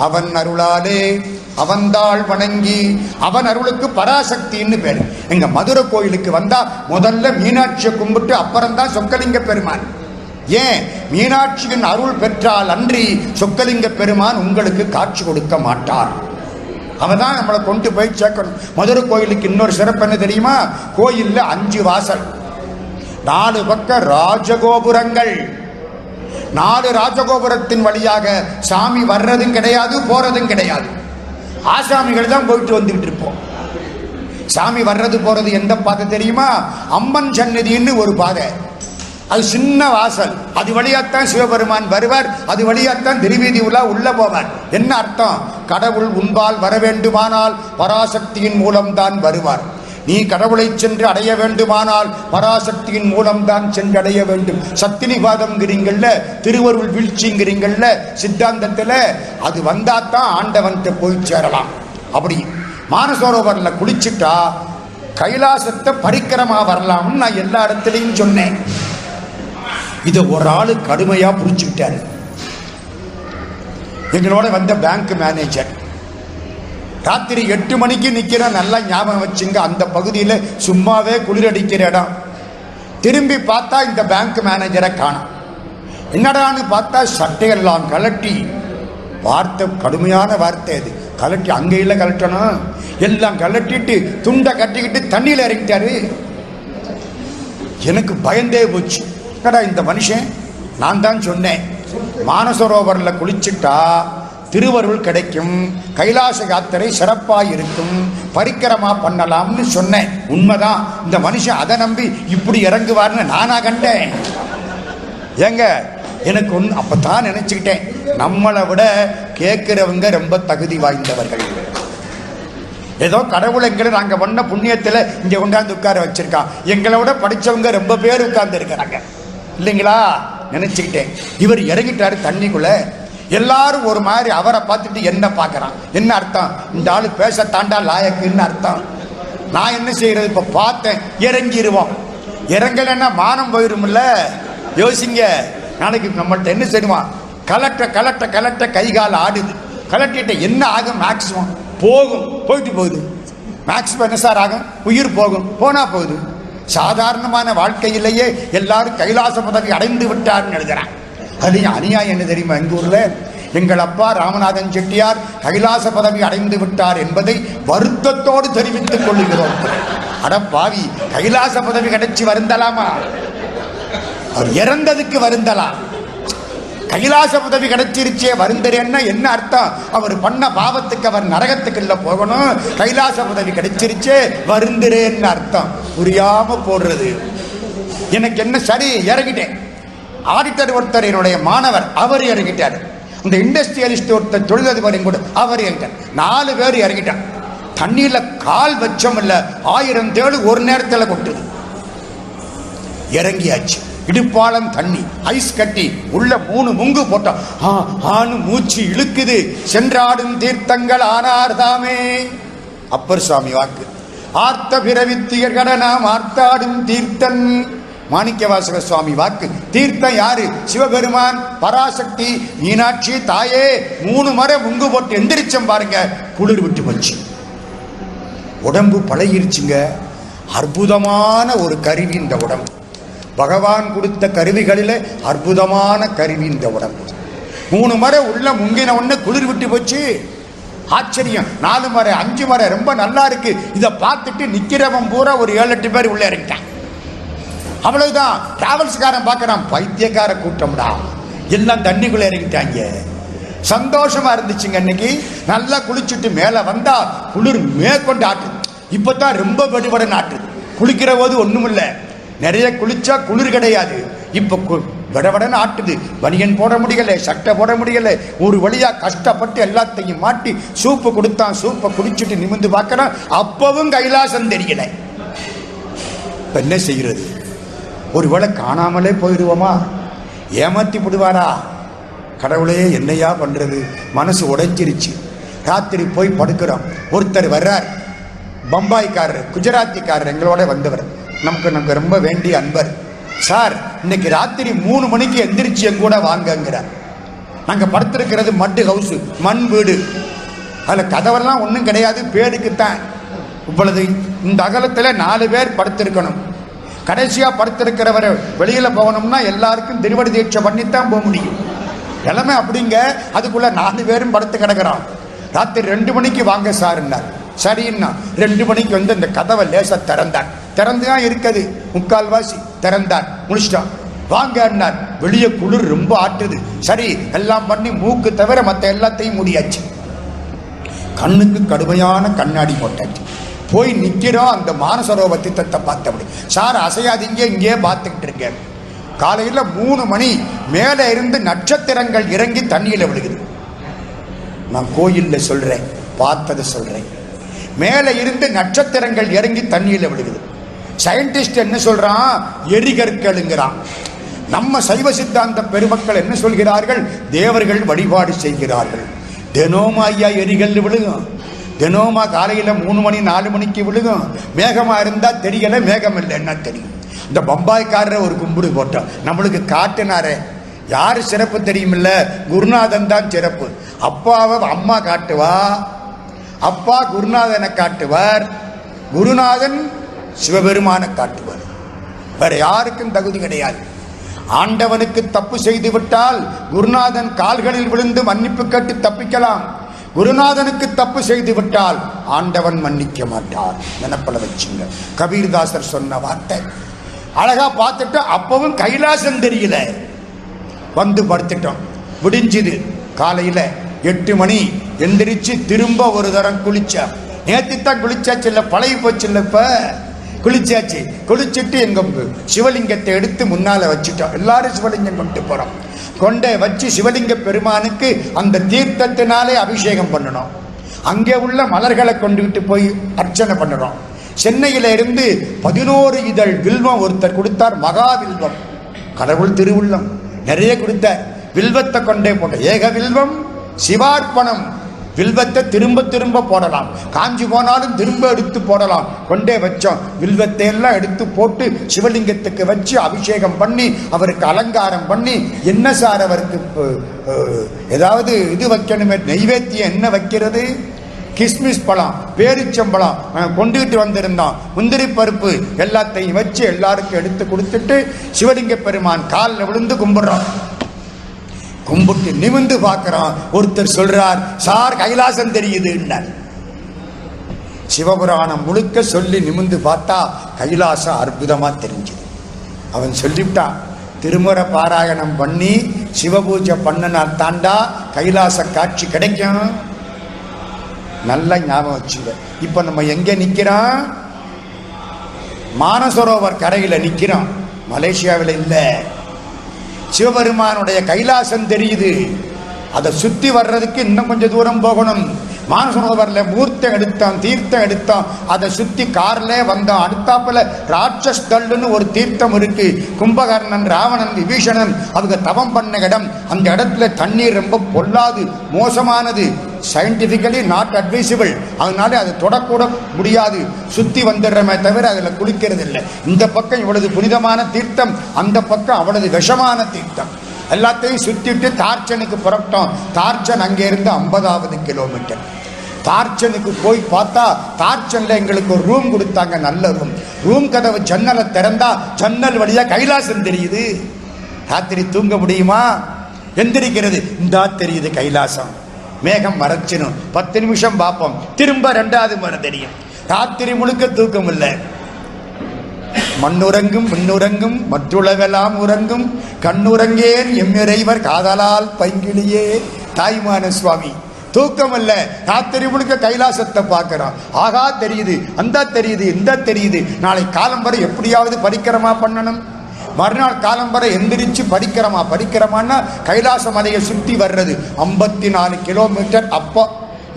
அவன் அருளாலே அவன்தாள் வணங்கி, அவன் அருளுக்கு பராசக்தின்னு பேர். எங்க மதுரை கோயிலுக்கு வந்தா முதல்ல மீனாட்சியை கும்பிட்டு அப்புறம்தான் சொக்கலிங்க பெருமான். ஏன்? மீனாட்சியின் அருள் பெற்றால் அன்றி சொக்கலிங்க பெருமான் உங்களுக்கு காட்சி கொடுக்க மாட்டார். அவதான் நம்மளை கொண்டு போய் சேர்க்கணும். மதுரை கோயிலுக்கு இன்னொரு சிறப்பு என்ன தெரியுமா? கோயில்ல 5 வாசல், 4 பக்கம் ராஜகோபுரங்கள். 4 ராஜகோபுரத்தின் வழியாக சாமி வர்றதும் கிடையாது, போறதும் கிடையாது. ஆசாமிகள் தான் போயிட்டு வந்துகிட்டு இருப்போம். சாமி வர்றது போறது எந்த பாதை தெரியுமா? அம்மன் சன்னதின்னு ஒரு பாதை, அது சின்ன வாசல். அது வழியாத்தான் சிவபெருமான் வருவார், அது வழியாத்தான் திருவீதி உள்ள போவார். என்ன அர்த்தம்? கடவுள் உன்பால் வர வேண்டுமானால் பராசக்தியின் மூலம்தான் வருவார். நீ கடவுளை சென்று அடைய வேண்டுமானால் பராசக்தியின் மூலம்தான் சென்று அடைய வேண்டும். சத்தினிபாதம்ங்கிறீங்கள்ல, திருவருள் வீழ்ச்சிங்கிறீங்கள்ல, சித்தாந்தத்தில் அது வந்தாத்தான் ஆண்டவன்கிட்ட போய் சேரலாம். அப்படி மானசரோவர்ல குளிச்சுட்டா கைலாசத்தை பரிக்கிரமா வரலாம்னு நான் எல்லா இடத்துலையும் சொன்னேன். இதை ஒரு ஆளு கடுமையா புரிஞ்சுக்கிட்டாரு. எங்களோட வந்த பேங்க் மேனேஜர் ராத்திரி 8 மணிக்கு நிக்கிற, நல்லா ஞாபகம் வச்சுங்க, அந்த பகுதியில் சும்மாவே குளிரடிக்கிற இடம். திரும்பி பார்த்தா இந்த பேங்க் மேனேஜரை காணோம். என்னடான்னு பார்த்தா சட்டையெல்லாம் கலட்டி, வார்த்தை கடுமையான வார்த்தை அது, கலட்டி அங்கேயில கலட்டணும், எல்லாம் கலட்டிட்டு துண்டை கட்டிக்கிட்டு தண்ணியில் இறங்கிட்டாரு. எனக்கு பயந்தே போச்சு. கடா இந்த மனுஷன், நான் தான் சொன்னேன் மானசரோவர்ல குளிச்சுட்டா திருவருள் கிடைக்கும், கைலாச யாத்திரை சிறப்பாக இருக்கும், பரிக்கிரமா பண்ணலாம்னு சொன்னேன். உண்மைதான். இந்த மனுஷன் அதை நம்பி இப்படி இறங்குவார்னு நானா கண்டேன். ஏங்க, எனக்கு அப்பதான் நினைச்சுக்கிட்டேன், நம்மளை விட கேட்கிறவங்க ரொம்ப தகுதி வாய்ந்தவர்கள். ஏதோ கடவுள் எங்களை நாங்கள் பண்ண புண்ணியத்தில் இங்கே கொண்டாந்து உட்கார வச்சிருக்கான். எங்களை விட படித்தவங்க ரொம்ப பேர் உட்கார்ந்து இருக்கிறாங்க இல்லைங்களா? நினைச்சுக்கிட்டேன். இவர் இறங்கிட்டாரு தண்ணிக்குள்ள. எல்லாரும் ஒரு மாதிரி அவரை பார்த்துட்டு என்ன பார்க்கறான். என்ன அர்த்தம்? இந்த ஆளு பேச தாண்டா லாயக்குன்னு அர்த்தம். நான் என்ன செய்யறது? இப்ப பார்த்தேன், இறங்கிடுவோம். இறங்கலைன்னா மானம் போயிரும்ல. யோசிங்க, நாளைக்கு நம்மள்ட்ட என்ன செய்வான்? கலட்ட கை கால் ஆடுது. கலட்டிட்ட என்ன ஆகும்? மேக்சிமம் போகும், போயிட்டு போகுது. மேக்சிமம் என்ன சார் ஆகும்? உயிர் போகும், போனா போகுது. சாதாரணமான வாழ்க்கையிலேயே எல்லாரும் கைலாச பதவி அடைந்து விட்டார்னு எழுதுறான். அது அநியாயம் என்ன தெரியுமா? எங்க ஊர்ல எங்கள் அப்பா ராமநாதன் செட்டியார் கைலாச பதவி அடைந்து விட்டார் என்பதை வருத்தத்தோடு தெரிவித்துக் கொள்கிறோம். அட பாவி, கைலாச பதவி கிடைச்சி வருந்தலாமா? அவர் இறந்ததுக்கு வருந்தலாம். கைலாச பதவி கிடைச்சிருச்சே வருந்தரேன்னா என்ன அர்த்தம்? அவர் பண்ண பாவத்துக்கு அவர் நரகத்துக்கு இல்ல போகணும். கைலாச பதவி கிடைச்சிருச்சே வருந்தரேன்னு அர்த்தம். புரியாம போடுறது. எனக்கு என்ன, சரி இறங்கிட்டேன். ஆடிட்டர் ஒருத்தர் என்னுடைய மாணவர், அவர் இறங்கிட்டார். இந்த இண்டஸ்ட்ரியலிஸ்ட் ஒருத்தர் தொழிலதிபர் கூட அவர் இறங்கிட்டார். 4 பேர் இறங்கிட்டான். தண்ணியில கால் வச்சம் இல்ல, 1000 தேடு ஒரு நேரத்தில் கொட்டுது. இறங்கியாச்சு. இடுப்பாளம் தண்ணி, ஐஸ் கட்டி, உள்ள 3 முங்கு போட்டோம். ஆணு மூச்சு இழுக்குது. சென்றாடும் தீர்த்தங்கள் ஆனார் தாமே. அப்பர் சுவாமி வாக்கு. ஆர்த்த பிறவித்தியர் கடனாம் ஆர்த்தாடும் தீர்த்தன். மாணிக்கவாசக சுவாமி வாக்கு. தீர்த்தம் யாரு? சிவபெருமான், பராசக்தி, மீனாட்சி தாயே. 3 முறை முங்கு போட்டு எந்திரிச்சம் பாருங்க, குளிர் விட்டு போச்சு. உடம்பு பழகிருச்சுங்க. அற்புதமான ஒரு கருவி இந்த உடம்பு. பகவான் கொடுத்த கருவிகளில் அற்புதமான கருவி இந்த உடம்பு. 3 முறை உள்ள முங்கின உடனே குளிர் விட்டு போச்சு. ஆச்சரியம். 4 முறை 5 முறை ரொம்ப நல்லா இருக்கு. இதை பார்த்துட்டு நிக்கிறவன் பூரா ஒரு 7-8 பேர் உள்ள இறங்கிட்டான். அவ்வளவுதான். டிராவல்ஸ்காரன் பார்க்கறான், பைத்தியக்கார கூட்டம்டா, எல்லாம் தண்ணிக்குள்ள இறங்கிட்டாங்க. சந்தோஷமா இருந்துச்சுங்க. அன்னைக்கு நல்லா குளிச்சுட்டு மேல வந்தா குளிர் மேற்கொண்டு ஆட்டுது. இப்பதான் ரொம்ப வெடிவட ஆட்டுது. குளிக்கிற போது ஒண்ணும் இல்லை, நிறைய குளிச்சா குளிர் கிடையாது. இப்ப விடவடன்னு ஆட்டுது. பனியன் போட முடியல, சட்டை போட முடியல. ஒரு வழியா கஷ்டப்பட்டு எல்லாத்தையும் மாட்டி சூப்பு கொடுத்தான். சூப்பை குடிச்சுட்டு நிமிந்து பார்க்கறான், அப்பவும் கைலாசம் தெரியல. என்ன செய்யறது? ஒருவேளை காணாமலே போயிடுவோமா? ஏமாத்தி விடுவாரா? கடவுளே, என்னையா பண்றது? மனசு உடைஞ்சிருச்சு. ராத்திரி போய் படுக்கிறோம். ஒருத்தர் வர்றார், பம்பாய்க்காரர், குஜராத்திக்காரர், எங்களோட வந்தவர். நமக்கு ரொம்ப வேண்டிய அன்பர். சார், இன்னைக்கு ராத்திரி 3 மணிக்கு எந்திரிச்சு என் கூட வாங்கங்கிறார். நாங்கள் படுத்திருக்கிறது மட்டு ஹவுஸ், மண் வீடு. அதில் கதவெல்லாம் ஒன்றும் கிடையாது, பேருக்குத்தான். இப்பொழுது இந்த அகலத்தில் 4 பேர் படுத்திருக்கணும். கடைசியாக படுத்திருக்கிறவரை வெளியில் போகணும்னா எல்லாருக்கும் திருவடி தீட்சை பண்ணித்தான் போக முடியும். எல்லாமே அப்படிங்க. அதுக்குள்ள 4 பேரும் படுத்து கிடக்கிறோம். ராத்திரி 2 மணிக்கு வாங்க சார்ன்னார். சரின்னா 2 மணிக்கு வந்து இந்த கதவை லேசா திறந்தார். திறந்துதான் இருக்குது, 3/4 திறந்தார். முடிச்சிட்டான். வாங்கன்னார். வெளியே குளிர் ரொம்ப ஆட்டுது. சரி, எல்லாம் பண்ணி மூக்கு தவிர மற்ற எல்லாத்தையும் முடியாச்சு. கண்ணுக்கு கடுமையான கண்ணாடி போட்டாச்சு. போய் நிக்கிறோம். அந்த மானசரோவ தீர்த்தத்தை பார்த்தபடி. சார் அசையாதீங்க, இங்கே பார்த்துக்கிட்டு இருக்கேன். காலையில் 3 மணி மேலே இருந்து நட்சத்திரங்கள் இறங்கி தண்ணியில் விழுகுது. நான் கோயிலில் சொல்றேன், பார்த்ததை சொல்றேன். மேலே இருந்து நட்சத்திரங்கள் இறங்கி தண்ணியில் விழுகுது. சயின்டிஸ்ட் என்ன சொல்றான்? எரிகற்களுங்கிறான். நம்ம சைவ சித்தாந்த பெருமக்கள் என்ன சொல்கிறார்கள்? தேவர்கள் வழிபாடு செய்கிறார்கள். தினோமா ஐயா எரிகல் விழுகும். தினோமா காலையில் 3 மணி 4 மணிக்கு விழுகும். மேகமா இருந்தா தெரியல, மேகம் இல்லை என்ன தெரியும். இந்த பம்பாய்க்காரர் ஒரு கும்பிடு போட்டோம், நம்மளுக்கு காட்டினாரே. யாரு சிறப்பு தெரியுமில்ல? குருநாதன் தான் சிறப்பு. அப்பாவை அம்மா காட்டுவா, அப்பா குருநாதனை காட்டுவார், குருநாதன் சிவபெருமான காட்டுவார். வேற யாருக்கும் தகுதி கிடையாது. ஆண்டவனுக்கு தப்பு செய்து விட்டால் குருநாதன் கால்களில் விழுந்து மன்னிப்பு கேட்டு தப்பிக்கலாம். குருநாதனுக்கு தப்பு செய்து விட்டால் ஆண்டவன் மன்னிக்க மாட்டார். நினைப்பல வச்சுங்க. கபீர்தாசர் சொன்ன வார்த்தை அழகா பார்த்துட்டு அப்பவும் கைலாசம் தெரியல. வந்து படுத்துட்டோம். விடிஞ்சுது. காலையில 8 மணி எந்திரிச்சு திரும்ப ஒரு தரம் குளிச்சா. நேற்று தான் குளிச்சாச்சு இல்லை, பழகி போச்சு இல்லை. இப்ப குளிச்சாச்சு. குளிச்சுட்டு எங்க சிவலிங்கத்தை எடுத்து முன்னால வச்சுட்டோம். எல்லாரும் சிவலிங்கம் கொண்டு போறோம். கொண்டே வச்சு சிவலிங்க பெருமானுக்கு அந்த தீர்த்தத்தினாலே அபிஷேகம் பண்ணணும். அங்கே உள்ள மலர்களை கொண்டுகிட்டு போய் அர்ச்சனை பண்ணுறோம். சென்னையில இருந்து 11 இதழ் வில்வம் ஒருத்தர் கொடுத்தார். மகா வில்வம், கடவுள் திருவுள்ளம் நிறைய கொடுத்தார். வில்வத்தை கொண்டே போட்ட ஏக வில்வம் சிவார்ப்பணம். வில்வத்தை திரும்ப திரும்ப போடலாம், காஞ்சி போனாலும் திரும்ப எடுத்து போடலாம். கொண்டே வச்சோம். வில்வத்தை எல்லாம் எடுத்து போட்டு சிவலிங்கத்துக்கு வச்சு அபிஷேகம் பண்ணி அவருக்கு அலங்காரம் பண்ணி, என்ன சார் அவருக்கு ஏதாவது இது வைக்கணுமே, நெய்வேத்தியம் என்ன வைக்கிறது? கிஸ்மிஸ் பழம், பேரிச்சம்பழம் கொண்டுகிட்டு வந்திருந்தோம், முந்திரி பருப்பு எல்லாத்தையும் வச்சு எல்லாருக்கும் எடுத்து கொடுத்துட்டு சிவலிங்க பெருமான் காலில் விழுந்து கும்பிடுறோம். கும்பிட்டு நிமிந்து பார்க்கிறான். ஒருத்தர் சொல்றார், சார் கைலாசம் தெரியுதுன்னார். சிவபுராணம் முழுக்க சொல்லி நிமிந்து பார்த்தா கைலாசம் அற்புதமா தெரிஞ்சது. அவன் சொல்லிவிட்டான், திருமுறை பாராயணம் பண்ணி சிவபூஜை பண்ணனா தாண்டா கைலாச காட்சி கிடைக்கும். நல்லா ஞாபகம் வச்சுங்க. இப்ப நம்ம எங்க நிக்கிறோம்? மானசரோவர் கரையில நிக்கிறோம், மலேசியாவில் இல்ல. சிவபெருமானுடைய கைலாசம் தெரியுது. அதை சுத்தி வர்றதுக்கு இன்னும் கொஞ்சம் தூரம் போகணும். மானசரோவர்ல மூர்த்தம் எடுத்தோம், தீர்த்தம் எடுத்தோம், அதை சுத்தி கார்ல வந்தோம். அடுத்தாப்புல ராட்சஸ்தல்னு ஒரு தீர்த்தம் இருக்கு. கும்பகர்ணன், ராவணன், விபீஷணன் அவங்க தவம் பண்ண இடம். அந்த இடத்துல தண்ணீர் ரொம்ப பொல்லாது, மோசமானது, சயின்டிபிக்கலி நாட் அட்வைசபிள். அதனால அதை தொடக்கூட முடியாது. சுத்தி வந்துடுறமே தவிர அதுல குளிக்கிறது இல்லை. இந்த பக்கம் இவ்வளவு புனிதமான தீர்த்தம், அந்த பக்கம் அவ்வளவு விஷமான தீர்த்தம். எல்லாத்தையும் சுத்திட்டு தார்ச்சனுக்கு புறப்பட்டோம். தார்ச்சன் அங்கே இருந்து 50வது கிலோமீட்டர். தார்ச்சனுக்கு போய் பார்த்தா தார்ச்சன்ல எங்களுக்கு ஒரு ரூம் கொடுத்தாங்க, நல்ல ரூம். ரூம் கதவு ஜன்னலை திறந்தா ஜன்னல் வழியா கைலாசம் தெரியுது. ராத்திரி தூங்க முடியுமா? எந்திரிக்கிறது, இந்தா தெரியுது கைலாசம். மேகம் மறைச்சிடும், 10 நிமிஷம் பார்ப்போம், திரும்ப 2வது முறை தெரியும். ராத்திரி முழுக்க தூக்கம் இல்லை. மண்ணுறங்கும் விண்ணுறங்கும் மற்றுளவெல்லாம் உறங்கும் கண்ணுறங்கேன் எம்மிறைவர் காதலால் பைங்கிலியே. தாய்மான சுவாமி தூக்கம் இல்ல, ராத்திரி முழுக்க கைலாசத்தை பார்க்கிறோம். ஆகா தெரியுது, அந்த தெரியுது, இந்த தெரியுது. நாளை காலம்பரை எப்படியாவது பரிக்கிரமா பண்ணணும். மறுநாள் காலம்பரை எந்திரிச்சு படிக்கிறமான்னா கைலாச மலையை சுற்றி வர்றது 54 கிலோமீட்டர். அப்போ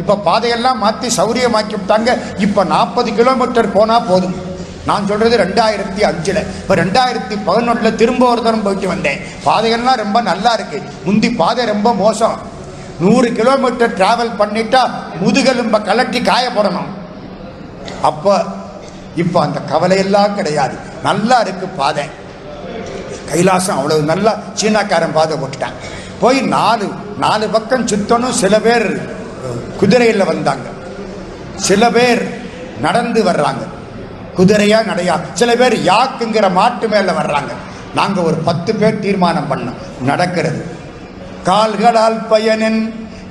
இப்ப பாதையெல்லாம் மாற்றி சௌரியமாக்கி விட்டாங்க. இப்ப 40 கிலோமீட்டர் போனா போதும். நான் சொல்றது 2005. இப்போ 2011 திரும்ப ஒரு தரம் போயிட்டு வந்தேன். பாதைகள்லாம் ரொம்ப நல்லா இருக்கு. முந்தி பாதை ரொம்ப மோசம். 100 கிலோமீட்டர் டிராவல் பண்ணிட்டா முதுகெலும்ப கலட்டி காய போடணும். இப்போ அந்த கவலையெல்லாம் கிடையாது, நல்லா இருக்கு பாதை. கைலாசம் அவ்வளவு நல்லா சீனாக்காரன் பாதை போட்டுட்டான். போய் 4 பக்கம் சுத்தணும். சில பேர் குதிரையில் வந்தாங்க, சில பேர் நடந்து வர்றாங்க, குதிரையா நடையா. சில பேர் யாக்குங்கிற மாட்டு மேல வர்றாங்க. நாங்க ஒரு 10 பேர் தீர்மானம் பண்ணோம் நடக்கிறது. கால்களால் பயனின்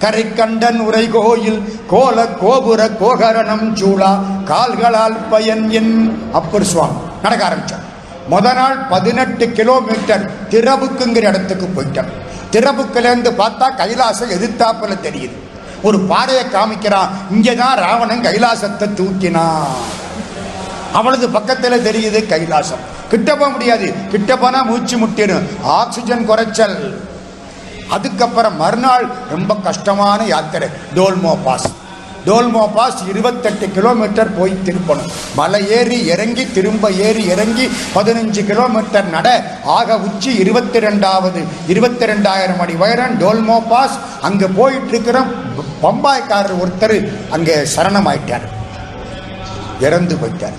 கரை கண்டன் உரை கோயில் கோல கோபுர கோகரணம் சூழா கால்களால் பயன் என் அப்பர் சுவாமி நடக்க ஆரம்பிச்சோம். முத நாள் 18 கிலோமீட்டர் திரபுக்குங்கிற இடத்துக்கு போயிட்டோம். திரபுக்கிலேருந்து பார்த்தா கைலாசம் எதிர்த்தாப்புல தெரியுது. ஒரு பாறையை காமிக்கிறான், இங்கதான் ராவணன் கைலாசத்தை தூக்கினான். அவளது பக்கத்துல தெரியுது கைலாசம். கிட்ட போக முடியாது, கிட்ட போனா மூச்சு முட்டிடும், ஆக்சிஜன் குறைச்சல். அதுக்கப்புறம் மறுநாள் ரொம்ப கஷ்டமான யாத்திரை, டோல்மோ பாஸ். 28 கிலோமீட்டர் போய் திருப்பணும். மலை ஏறி இறங்கி திரும்ப ஏறி இறங்கி 15 கிலோமீட்டர் நட. ஆக உச்சி 22,000 அடி உயரம் டோல்மோ பாஸ். அங்க போயிட்டு இருக்கிற பம்பாய்க்காரர் ஒருத்தர் அங்கே சரணமாயிட்டார், இறந்து போயிட்டார்.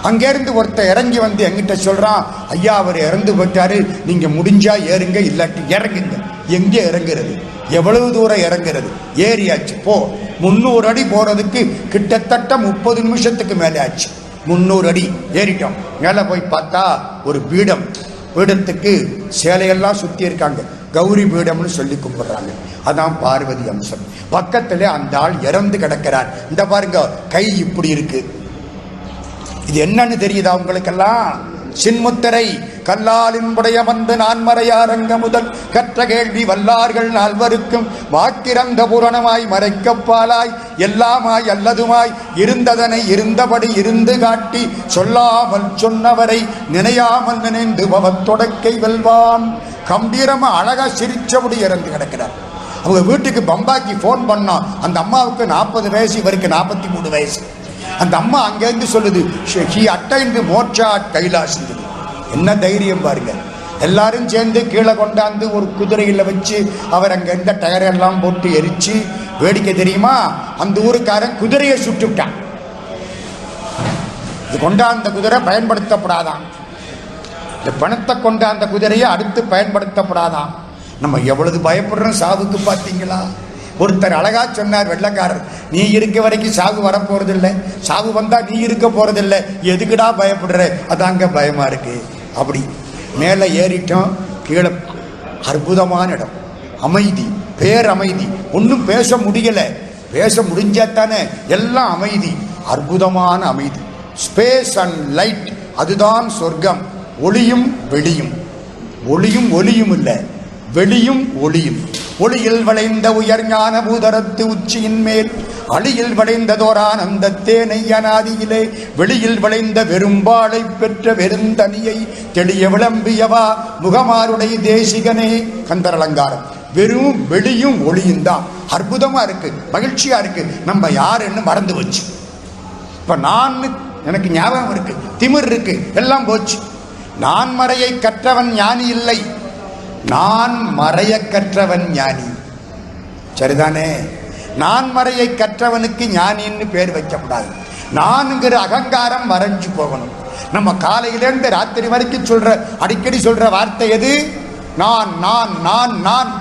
அங்கேருந்து ஒருத்தர் இறங்கி வந்து எங்கிட்ட சொல்றான், ஐயா அவர் இறந்து போயிட்டாரு, நீங்க முடிஞ்சா ஏறுங்க, இல்லாட்டி இறங்குங்க. எங்கே இறங்குறது? எவ்வளவு தூரம் இறங்குறது? ஏறியாச்சு போ. 300 அடி போறதுக்கு கிட்டத்தட்ட 30 நிமிஷத்துக்கு மேலே ஆச்சு. 300 அடி ஏறிட்டோம். மேலே போய் பார்த்தா ஒரு பீடம். பீடத்துக்கு சேலையெல்லாம் சுத்தி இருக்காங்க, கௌரி பீடம்னு சொல்லி கும்பிடுறாங்க. அதான் பார்வதி அம்சம். பக்கத்துல அந்த ஆள் இறந்து கிடக்கிறார். இந்த பாருங்க, கை இப்படி இருக்கு. இது என்னன்னு தெரியுதா உங்களுக்கெல்லாம்? சின்முத்திரை. கல்லாலின் உடைய வந்து நான்மறையாரங்க முதல் கற்ற கேள்வி வல்லார்கள் நால்வருக்கும் வாக்கிறந்த பூரணமாய் மறைக்கப்பாலாய் எல்லாமாய் அல்லதுமாய் இருந்ததனை இருந்தபடி இருந்து காட்டி சொல்லாமல் சொன்னவரை நினையாமல் நினைந்து பவத்தொடக்கை வெல்வான். கம்பீரமா அழகா சிரிச்சபடி இறந்து கிடக்கிறார். அவங்க வீட்டுக்கு பம்பாய்க்கு போன் பண்ணோம். அந்த அம்மாவுக்கு 40 வயசு, இவருக்கு 43 வயசு. அந்த அம்மா அங்கேருந்து சொல்லுது, ஹி அட்டைந்து மோட்சா கைலாஸ். என்ன தைரியம் பாருங்க. எல்லாரும் சேர்ந்து கீழே கொண்டாந்து ஒரு குதிரையில் வச்சு அவர் அங்கே இருந்த டயரெல்லாம் போட்டு எரிச்சு, வேடிக்கை தெரியுமா, அந்த ஊருக்காரன் குதிரையை சுட்டுவிட்டான். இது கொண்டாந்த குதிரை பயன்படுத்தப்படாதான். இந்த பணத்தை கொண்டாந்த குதிரையை அடுத்து பயன்படுத்தப்படாதான். நம்ம எவ்வளவு பயப்படுறோம் சாவுக்கு பார்த்தீங்களா? ஒருத்தர் அழகா சொன்னார், வெள்ளக்காரர், நீ இருக்க வரைக்கும் சாவு வரப்போறதில்லை, சாவு வந்தா நீ இருக்க போறதில்லை, எதுக்குடா பயப்படுற? அதாங்க பயமா இருக்கு. அப்படி மேலே ஏறிட்டோம். கீழே அற்புதமான இடம். அமைதி, பேரமைதி. ஒன்றும் பேச முடியல, பேச முடிஞ்சாத்தானே எல்லாம் அமைதி, அற்புதமான அமைதி. ஸ்பேஸ் அண்ட் லைட், அதுதான் சொர்க்கம். ஒளியும் வெளியும், ஒளியும் ஒளியும் இல்லை, வெளியும் ஒளியும். ஒளியில் வளைந்த உயர் ஞான பூதரத்து உச்சியின் மேல் அழியில் வளைந்ததோரானந்த தேனை அநாதியிலே வெளியில் வளைந்த வெறும்பாளை பெற்ற வெறுந்தனியை தெளிய விளம்பியவா முகமாருடைய தேசிகனே. கந்தர் அலங்காரம். வெறும் வெளியும் ஒளியும் தான். அற்புதமா இருக்கு, மகிழ்ச்சியா இருக்கு. நம்ம யாருன்னு மறந்து வச்சு, இப்ப நான் எனக்கு ஞாபகம் இருக்கு, திமிர் இருக்கு, எல்லாம் போச்சு. நான் மறையை கற்றவன் ஞானி இல்லை, நான் மறைய கற்றவன் ஞானி. சரிதானே? நான் மறையை கற்றவனுக்கு ஞானின்னு பேர் வைக்கப்படாது. நான்கிற அகங்காரம் மறைஞ்சு போகணும். நம்ம காலையிலேருந்து ராத்திரி வரைக்கும் சொல்ற, அடிக்கடி சொல்ற வார்த்தை எது? நான் நான் நான் நான்.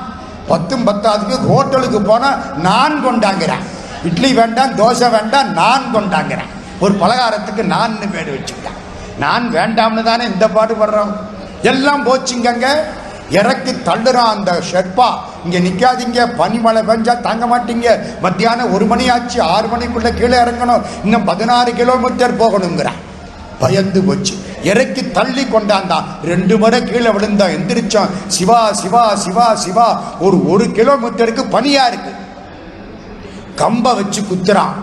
10 ஹோட்டலுக்கு போனா நான் கொண்டாங்கிறேன். இட்லி வேண்டாம், தோசை வேண்டாம், நான் கொண்டாங்கிறேன். ஒரு பலகாரத்துக்கு நான் பேர் வச்சுக்கிட்டேன். நான் வேண்டாம்னு தானே இந்த பாடுபடுறோம். எல்லாம் போச்சுங்க. இறக்கி தள்ளுறான் அந்த ஷெர்பா. இங்க நிக்காதீங்க, பனிமழை பெஞ்சா தாங்க மாட்டீங்க, மத்தியானம் 1 மணி ஆச்சு, 6 மணிக்குள்ள கீழே இறங்கணும், இன்னும் 16 கிலோமீட்டர் போகணுங்கிறான். பயந்து போச்சு, இறக்கி தள்ளி கொண்டாந்தான். 2 முறை கீழே விழுந்தான், எந்திரிச்சான். சிவா சிவா சிவா சிவா. ஒரு கிலோமீட்டருக்கு பனியா இருக்கு. கம்ப வச்சு குத்துறான்.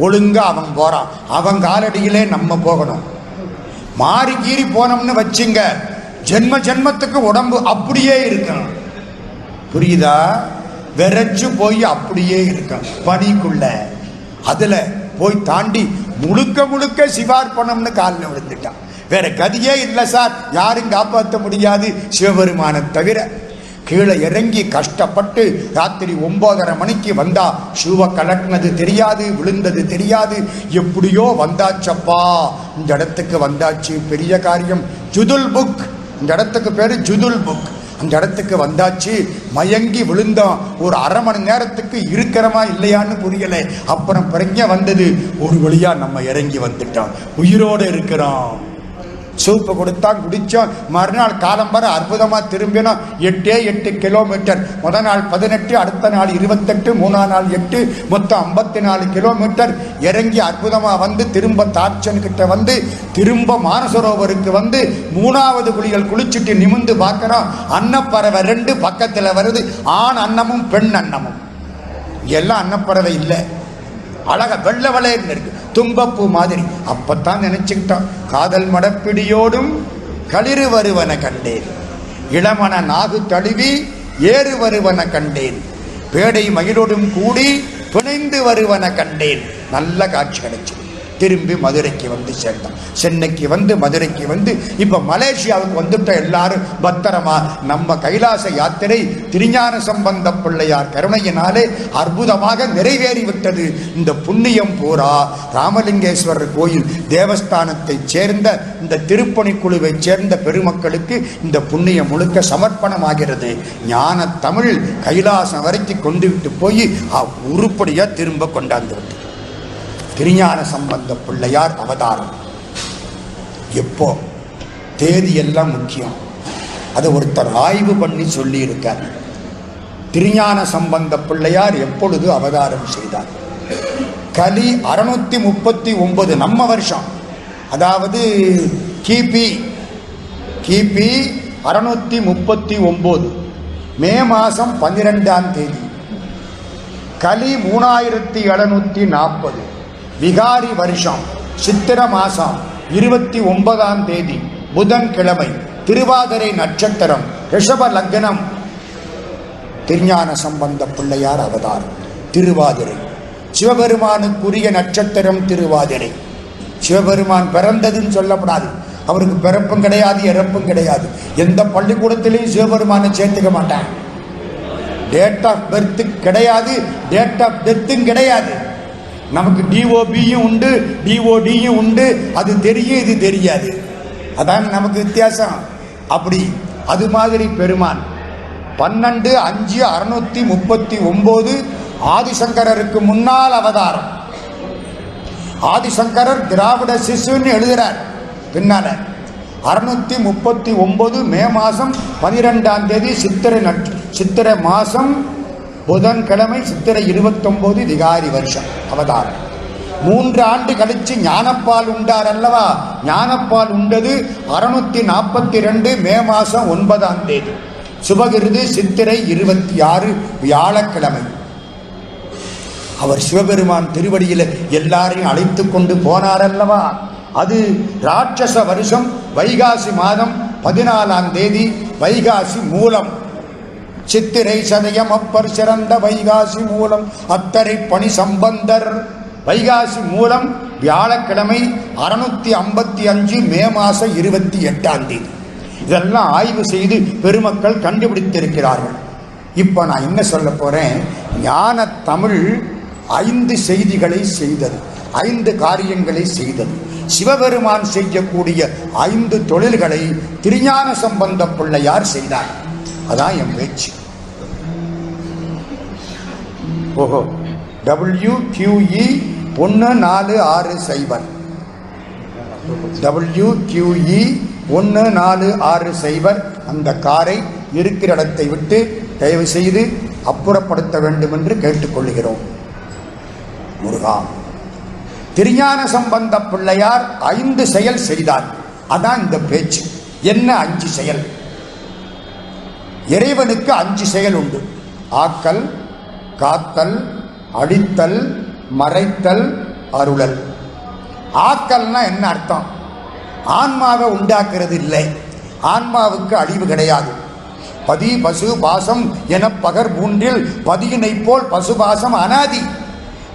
ஒழுங்கா அவன் போறான். அவன் காலடியிலே நம்ம போகணும். மாறி கீறி போனோம்னு வச்சுங்க, ஜென்ம ஜென்மத்துக்கு உடம்பு அப்படியே இருக்கணும். புரியுதா? விரைச்சு போய் அப்படியே இருக்கும் பனிக்குள்ள. அதுல போய் தாண்டி முழுக்க முழுக்க சிவார்ப்பணம்னு காலில் விழுந்துட்டான். வேற கதியே இல்லை சார், யாரும் காப்பாற்ற முடியாது சிவபெருமானை தவிர. கீழே இறங்கி கஷ்டப்பட்டு ராத்திரி 9:30 மணிக்கு வந்தா, ஷூவை கலட்டினது தெரியாது, விழுந்தது தெரியாது, எப்படியோ வந்தாச்சப்பா, இந்த இடத்துக்கு வந்தாச்சு, பெரிய காரியம். ஜுதுல் புக், இந்த இடத்துக்கு பேரு ஜுதுல் புக். அந்த இடத்துக்கு வந்தாச்சு, மயங்கி விழுந்தோம். ஒரு 1/2 மணி நேரத்துக்கு இருக்கிறமா இல்லையான்னு புரியலை. அப்புறம் பிறங்க வந்தது, ஒரு வழியா நம்ம இறங்கி வந்துட்டோம், உயிரோடு இருக்கிறோம். சூப்பு கொடுத்தான், குடித்தோம். மறுநாள் காலம்பர அற்புதமாக திரும்பினோம். 8 கிலோமீட்டர். முதல் நாள் 18, அடுத்த நாள் 28, 3ஆம் நாள் 8, மொத்தம் 54 கிலோமீட்டர் இறங்கி அற்புதமாக வந்து திரும்ப தாட்சன்கிட்ட வந்து திரும்ப மானசரோவருக்கு வந்து 3வது குளிகள் குளிச்சுட்டு நிமிந்து பார்க்குறோம். அன்னப்பறவை 2 பக்கத்தில் வருது, ஆண் அன்னமும் பெண் அன்னமும். எல்லாம் அன்னப்பறவை இல்லை, அழகா வெள்ளை வளையன்னு இருக்கு, தும்பப்பூ மாதிரி. அப்பத்தான் நினைச்சுக்கிட்டோம், காதல் மடப்பிடியோடும் களிறு வருவன கண்டேன், இளமன நாகு தழுவி ஏறு வருவன கண்டேன், பேடை மயிலோடும் கூடி பிணைந்து வருவன கண்டேன். நல்ல காட்சி கிடைச்சு திரும்பி மதுரைக்கு வந்து சேர்ந்தோம். சென்னைக்கு வந்து மதுரைக்கு வந்து இப்ப மலேசியாவுக்கு வந்துட்ட. எல்லாரும் பத்திரமா. நம்ம கைலாச யாத்திரை திருஞான சம்பந்த பிள்ளையார் கருணையினாலே அற்புதமாக நிறைவேறிவிட்டது. இந்த புண்ணியம் பூரா ராமலிங்கேஸ்வரர் கோயில் தேவஸ்தானத்தை சேர்ந்த இந்த திருப்பணி குழுவை சேர்ந்த பெருமக்களுக்கு இந்த புண்ணியம் முழுக்க சமர்ப்பணமாகிறது. ஞான தமிழ் கைலாசம் வரைக்கும் கொண்டு விட்டு போய் உருப்படியா திரும்ப கொண்டாந்து விட்டு. திருஞான சம்பந்த பிள்ளையார் அவதாரம் எப்போ, தேதி எல்லாம் முக்கியம். அதை ஒருத்தர் ஆய்வு பண்ணி சொல்லி இருக்கார். திருஞான சம்பந்த பிள்ளையார் எப்பொழுது அவதாரம் செய்தார்? கலி 639 நம்ம வருஷம், அதாவது கிபி 639 மே மாதம் 12ஆம் தேதி. கலி 3740 விகாரி வருஷம் சித்திர மாசம் 29ஆம் தேதி புதன்கிழமை, திருவாதிரை நட்சத்திரம், ரிஷப லக்னம். திருஞான சம்பந்த பிள்ளையார் அவதாரம் திருவாதிரை. சிவபெருமானுக்குரிய நட்சத்திரம் திருவாதிரை. சிவபெருமான் பிறந்ததுன்னு சொல்லப்படாது, அவருக்கு பிறப்பும் கிடையாது, இறப்பும் கிடையாது. எந்த பள்ளிக்கூடத்திலையும் சிவபெருமானை சேர்த்துக்க மாட்டாங்க. டேட் ஆஃப் பர்த் கிடையாது, டேட் ஆஃப் டெத்தும் கிடையாது. நமக்கு டிஓபியும் உண்டு, டிஓடியும் உண்டு. அது தெரியும், இது தெரியாது. அதான் நமக்கு வித்தியாசம். அப்படி அது மாதிரி பெருமான் 12/5/639 ஆதிசங்கரருக்கு முன்னால் அவதாரம். ஆதிசங்கரர் திராவிட சிசுன்னு எழுதுறார் பின்னால. 639 மே மாதம் 12ஆம் தேதி சித்திரை சித்திரை மாசம் புதன்கிழமை சித்திரை 29 விகாரி வருஷம் அவதாரம். 3 ஆண்டு கழிச்சு ஞானப்பால் உண்டார் அல்லவா. ஞானப்பால் உண்டது 642 மே மாசம் 9ஆம் தேதி. சுபகிருது சித்திரை 26 வியாழக்கிழமை. அவர் சிவபெருமான் திருவடியில் எல்லாரையும் அழைத்து கொண்டு போனார் அல்லவா. அது ராட்சச வருஷம் வைகாசி மாதம் 14ஆம் தேதி வைகாசி மூலம். சித்திரை சதயம் அப்பர் சிறந்த வைகாசி மூலம் அத்தரை பணி சம்பந்தர். வைகாசி மூலம் வியாழக்கிழமை 655 மே மாசம் 28ஆம் தேதி. இதெல்லாம் ஆய்வு செய்து பெருமக்கள் கண்டுபிடித்திருக்கிறார்கள். இப்போ நான் என்ன சொல்ல போறேன், ஞான தமிழ் 5 செய்திகளை செய்தது, 5 காரியங்களை செய்தது. சிவபெருமான் செய்யக்கூடிய 5 தொழில்களை திருஞான சம்பந்த பிள்ளையார் செய்தார். அதான் என் பேச்சு. ஓஹோ, WQE 1460 WQE 1460 அந்த காரை இருக்கிற இடத்தை விட்டு தயவு செய்து அப்புறப்படுத்த வேண்டும் என்று கேட்டுக்கொள்கிறோம். முருகா, திருஞான சம்பந்த பிள்ளையார் 5 செயல் செய்தார். அதான் இந்த பேச்சு. என்ன 5 செயல்? இறைவனுக்கு 5 செயல் உண்டு. ஆக்கல், காத்தல், அழித்தல், மறைத்தல், அருளல். ஆக்கல்னா என்ன அர்த்தம்? ஆன்மாவை உண்டாக்குறது இல்லை. ஆன்மாவுக்கு அழிவு கிடையாது. பதி பசு பாசம் என பகர் மூன்றில் பதியினை போல் பசுபாசம் அனாதி.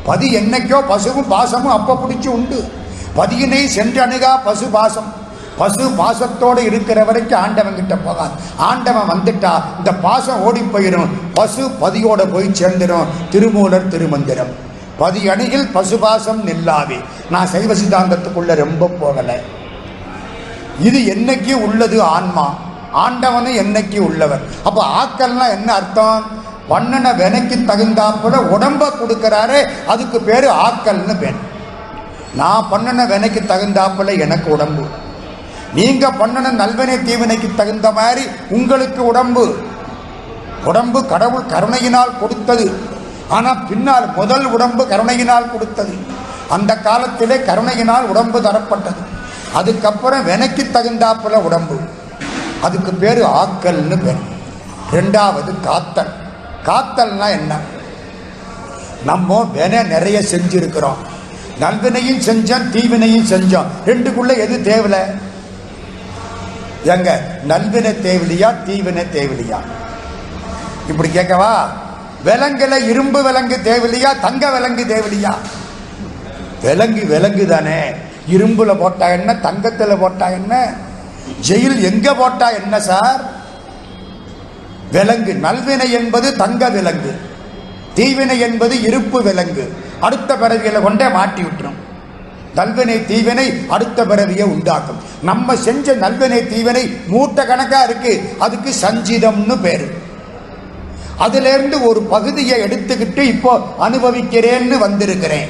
பதி என்னைக்கோ பசுவும் பாசமும் அப்ப பிடிச்சி உண்டு. பதியினை சென்று அணுகா பசு பாசம். பசு பாசத்தோடு இருக்கிற வரைக்கும் ஆண்டவன் கிட்ட போகாது. ஆண்டவன் வந்துட்டா இந்த பாசம் ஓடி போயிடும். பசு பதியோட போய் சேர்ந்துடும். திருமூலர் திருமந்திரம். பதி அணுகில் பசுபாசம் நில்லாவே. நான் சைவ சித்தாந்தத்துக்குள்ள ரொம்ப போகலை. இது என்னைக்கு உள்ளது ஆன்மா. ஆண்டவனு என்னைக்கு உள்ளவர். அப்ப ஆக்கல்னா என்ன அர்த்தம்? பண்ணன வினைக்கு தகுந்தாப்புல உடம்ப கொடுக்கிறாரே, அதுக்கு பேரு ஆக்கல்னு பேர். நான் பண்ணன வினைக்கு தகுந்தாப்புல எனக்கு உடம்பு, நீங்க பண்ணன நல்வினை தீவினைக்கு தகுந்த மாதிரி உங்களுக்கு உடம்பு. உடம்பு கடவுள் கருணையினால் கொடுத்தது. ஆனா பின்னால் முதல் உடம்பு கருணையினால் கொடுத்தது. அந்த காலத்திலே கருணையினால் உடம்பு தரப்பட்டது. அதுக்கப்புறம் வினைக்கு தகுந்தாப்புல உடம்பு. அதுக்கு பேரு ஆக்கல்னு பேர். 2வது காத்தல். காத்தல்னா என்ன? நம்ம வினை நிறைய செஞ்சிருக்கிறோம். நல்வினையும் செஞ்சோம், தீவினையும் செஞ்சோம். 2க்குள்ள எது தேவலை? எங்க நல்வினை தேவலையா தீவினை தேவலையா? இப்படி கேட்கவா? விலங்குல இரும்பு விலங்கு தேவலையா தங்க விலங்கு தேவலையா? விலங்கு விலங்கு தானே. இரும்புல போட்டா என்ன, தங்கத்துல போட்டா என்ன, ஜெயில் எங்க போட்டா என்ன சார்? விலங்கு. நல்வினை என்பது தங்க விலங்கு, தீவினை என்பது இருப்பு விலங்கு. அடுத்த பிறவிகளை கொண்டே மாட்டி விட்டுரும். நல்வினை தீவினை அடுத்த பிறவியை உண்டாக்கும். நம்ம செஞ்ச நல்வினை தீவினை மூட்டை கணக்கா இருக்கு. அதுக்கு சஞ்சிதம்னு பேரு. அதுல இருந்து ஒரு பகுதியை எடுத்துக்கிட்டு இப்போ அனுபவிக்கிறேன்னு வந்திருக்கிறேன்.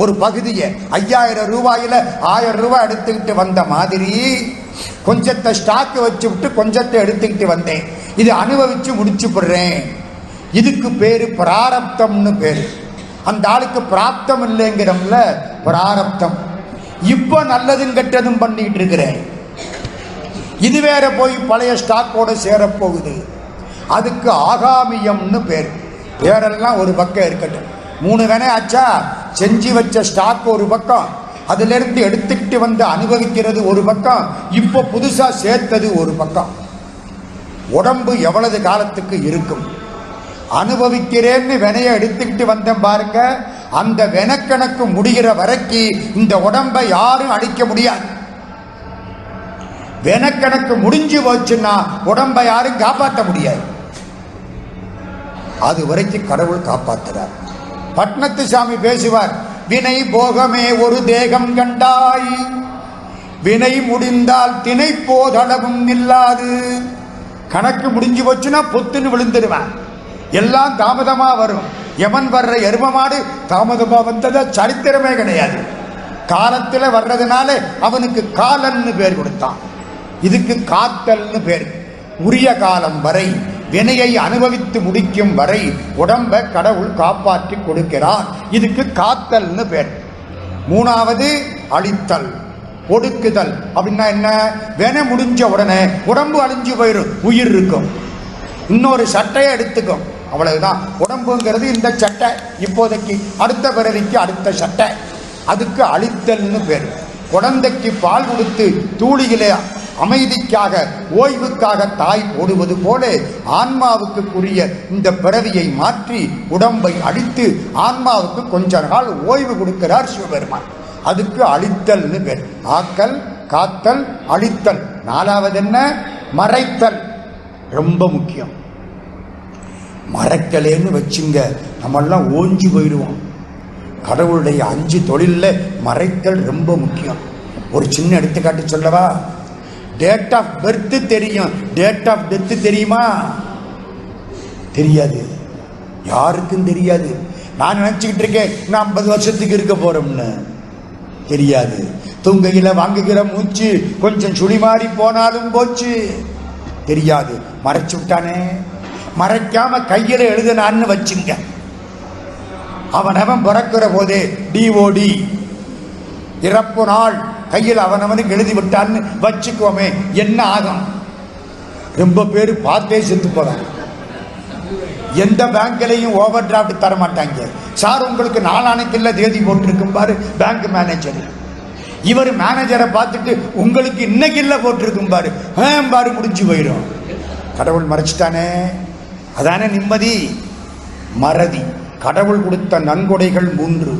ஒரு பகுதியை 5000 ரூபாயில 1000 ரூபாய் எடுத்துக்கிட்டு வந்த மாதிரி கொஞ்சத்தை ஸ்டாக் வச்சு விட்டு கொஞ்சத்தை எடுத்துக்கிட்டு வந்தேன். இது அனுபவிச்சு முடிச்சு போடுறேன். இதுக்கு பேரு பிராரப்தம்னு பேரு. அந்த ஆளுக்கு பிராப்தம் இல்லைங்கிறோம்ல, பிராரப்தம். இப்ப நல்லதும் கெட்டதும் பண்ணிட்டு இருக்கிறேன். இது வேற போய் பழைய ஸ்டாக்கோட சேரப்போகுது. அதுக்கு ஆகாமியம்னு பேர். பேரெல்லாம் ஒரு பக்கம் இருக்கட்டும். 3 வேணே ஆச்சா. செஞ்சு வச்ச ஸ்டாக் ஒரு பக்கம், அதுல இருந்து எடுத்துக்கிட்டு வந்து அனுபவிக்கிறது ஒரு பக்கம், இப்போ புதுசா சேர்த்தது ஒரு பக்கம். உடம்பு எவ்வளவு காலத்துக்கு இருக்கும்? அனுபவிக்கிறேன்னு வினைய எடுத்துக்கிட்டு வந்தேன் பாருங்க. அந்த வினக்கணக்கு முடிகிற வரைக்கும் இந்த உடம்பை யாரும் அழிக்க முடியாது. வினக்கணக்கு முடிஞ்சு போச்சுன்னா உடம்பை யாரும் காப்பாற்ற முடியாது. அது வரைக்கும் கடவுள் காப்பாற்றுறார். பட்னத்து சாமி பேசுவார், வினை போகமே ஒரு தேகம் கண்டாய், வினை முடிந்தால் திணை போதளவும் நில்லாது. கணக்கு முடிஞ்சு போச்சுன்னா பொத்துன்னு விழுந்துருவேன். எல்லாம் தாமதமா வரும். எவன் வர்ற எருமமாடு தாமதமா வந்ததா சரித்திரமே கிடையாது. காலத்தில் வர்றதுனால அவனுக்கு காலன்னு பேர் கொடுத்தான். இதுக்கு காத்தல்னு பேர். உரிய காலம் வரை வினையை அனுபவித்து முடிக்கும் வரை உடம்ப கடவுள் காப்பாற்றி கொடுக்கிறார். இதுக்கு காத்தல்னு பேர். மூணாவது அழித்தல், ஒடுக்குதல். அப்படின்னா என்ன? வினை முடிஞ்ச உடனே உடம்பு அழிஞ்சு போயிடும், உயிர் இருக்கும், இன்னொரு சட்டையை எடுத்துக்கும், அவ்வளவுதான். உடம்புங்கிறது இந்த சட்டை, இப்போதைக்கு அடுத்த பிறவிக்கு அடுத்த சட்டை, அதுக்கு அழித்தல்னு பேர். குழந்தைக்கு பால் கொடுத்து தூளியிலே அமைதிக்காக ஓய்வுக்காக தாய் போடுவது போல ஆன்மாவுக்கு கூறிய இந்த பிறவியை மாற்றி உடம்பை அழித்து ஆன்மாவுக்கு கொஞ்ச நாள் ஓய்வு கொடுக்கிறார் சிவபெருமான். அதுக்கு அழித்தல்னு பேர். ஆக்கல், காத்தல், அழித்தல். நாலாவது என்ன? மறைத்தல். ரொம்ப முக்கியம். மறைக்கலேன்னு வச்சுங்க, நம்மெல்லாம் ஓஞ்சி போயிடுவோம். கடவுளுடைய 5 தொழிலில் மறைத்தல் ரொம்ப முக்கியம். ஒரு சின்ன எடுத்துக்காட்டு சொல்லவா? டேட் ஆஃப் பர்த் தெரியும், டேட் ஆஃப் டெத்து தெரியுமா? தெரியாது, யாருக்கும் தெரியாது. நான் நினச்சிக்கிட்டு இருக்கேன் நான் 50 வருஷத்துக்கு இருக்க போறோம்னு. தெரியாது. தூங்கையில் வாங்குகிற மூச்சு கொஞ்சம் சுழி மாறி போனாலும் போச்சு, தெரியாது. மறைச்சு விட்டானே. மறைக்காம கையில் எழுதினான்னு வச்சுங்க, அவனவன் பிறக்கிற போதே டிஓடி இறப்பு நாள் கையில் அவனவனுக்கு எழுதி விட்டான்னு வச்சுக்கோமே, என்ன ஆகும்? ரொம்ப பேர் பார்த்தே செத்து போறாங்க. எந்த பேங்க்லையும் ஓவர் டிராஃப்ட் தர மாட்டாங்க. சார் உங்களுக்கு நாளானைக்குள்ள தேதி போட்டிருக்கும் பாரு பேங்க் மேனேஜர். இவர் மேனேஜரை பார்த்துட்டு உங்களுக்கு இன்னைக்கு இல்லை போட்டிருக்கும் பாரு, பாரு முடிஞ்சு போயிடும். கடவுள் மறைச்சிட்டானே, அதானே நிம்மதி. மறதி. கடவுள் கொடுத்த நன்கொடைகள் 3.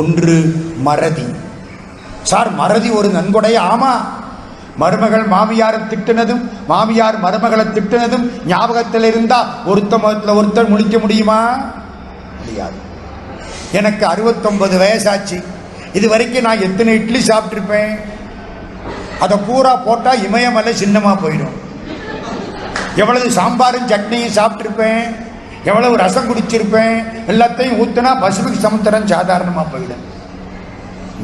1 மறதி. சார் மறதி ஒரு நன்கொடை? ஆமா. மருமகள் மாமியாரை திட்டுனதும் மாமியார் மருமகளை திட்டுனதும் ஞாபகத்தில் இருந்தா ஒருத்தர் முழிக்க முடியுமா? முடியாது. எனக்கு 69 வயசாச்சு. இது வரைக்கும் நான் எத்தனை இட்லி சாப்பிட்டிருப்பேன்? அதை பூரா போட்டா இமயமலை சின்னமா போயிடும். எவ்வளவு சாம்பாரும் சட்னியும் சாப்பிட்டிருப்பேன், எவ்வளவு ரசம் குடிச்சிருப்பேன், எல்லாத்தையும் ஊத்துனா பசிபிக் சமுத்திரம் சாதாரணமா போயிடும்.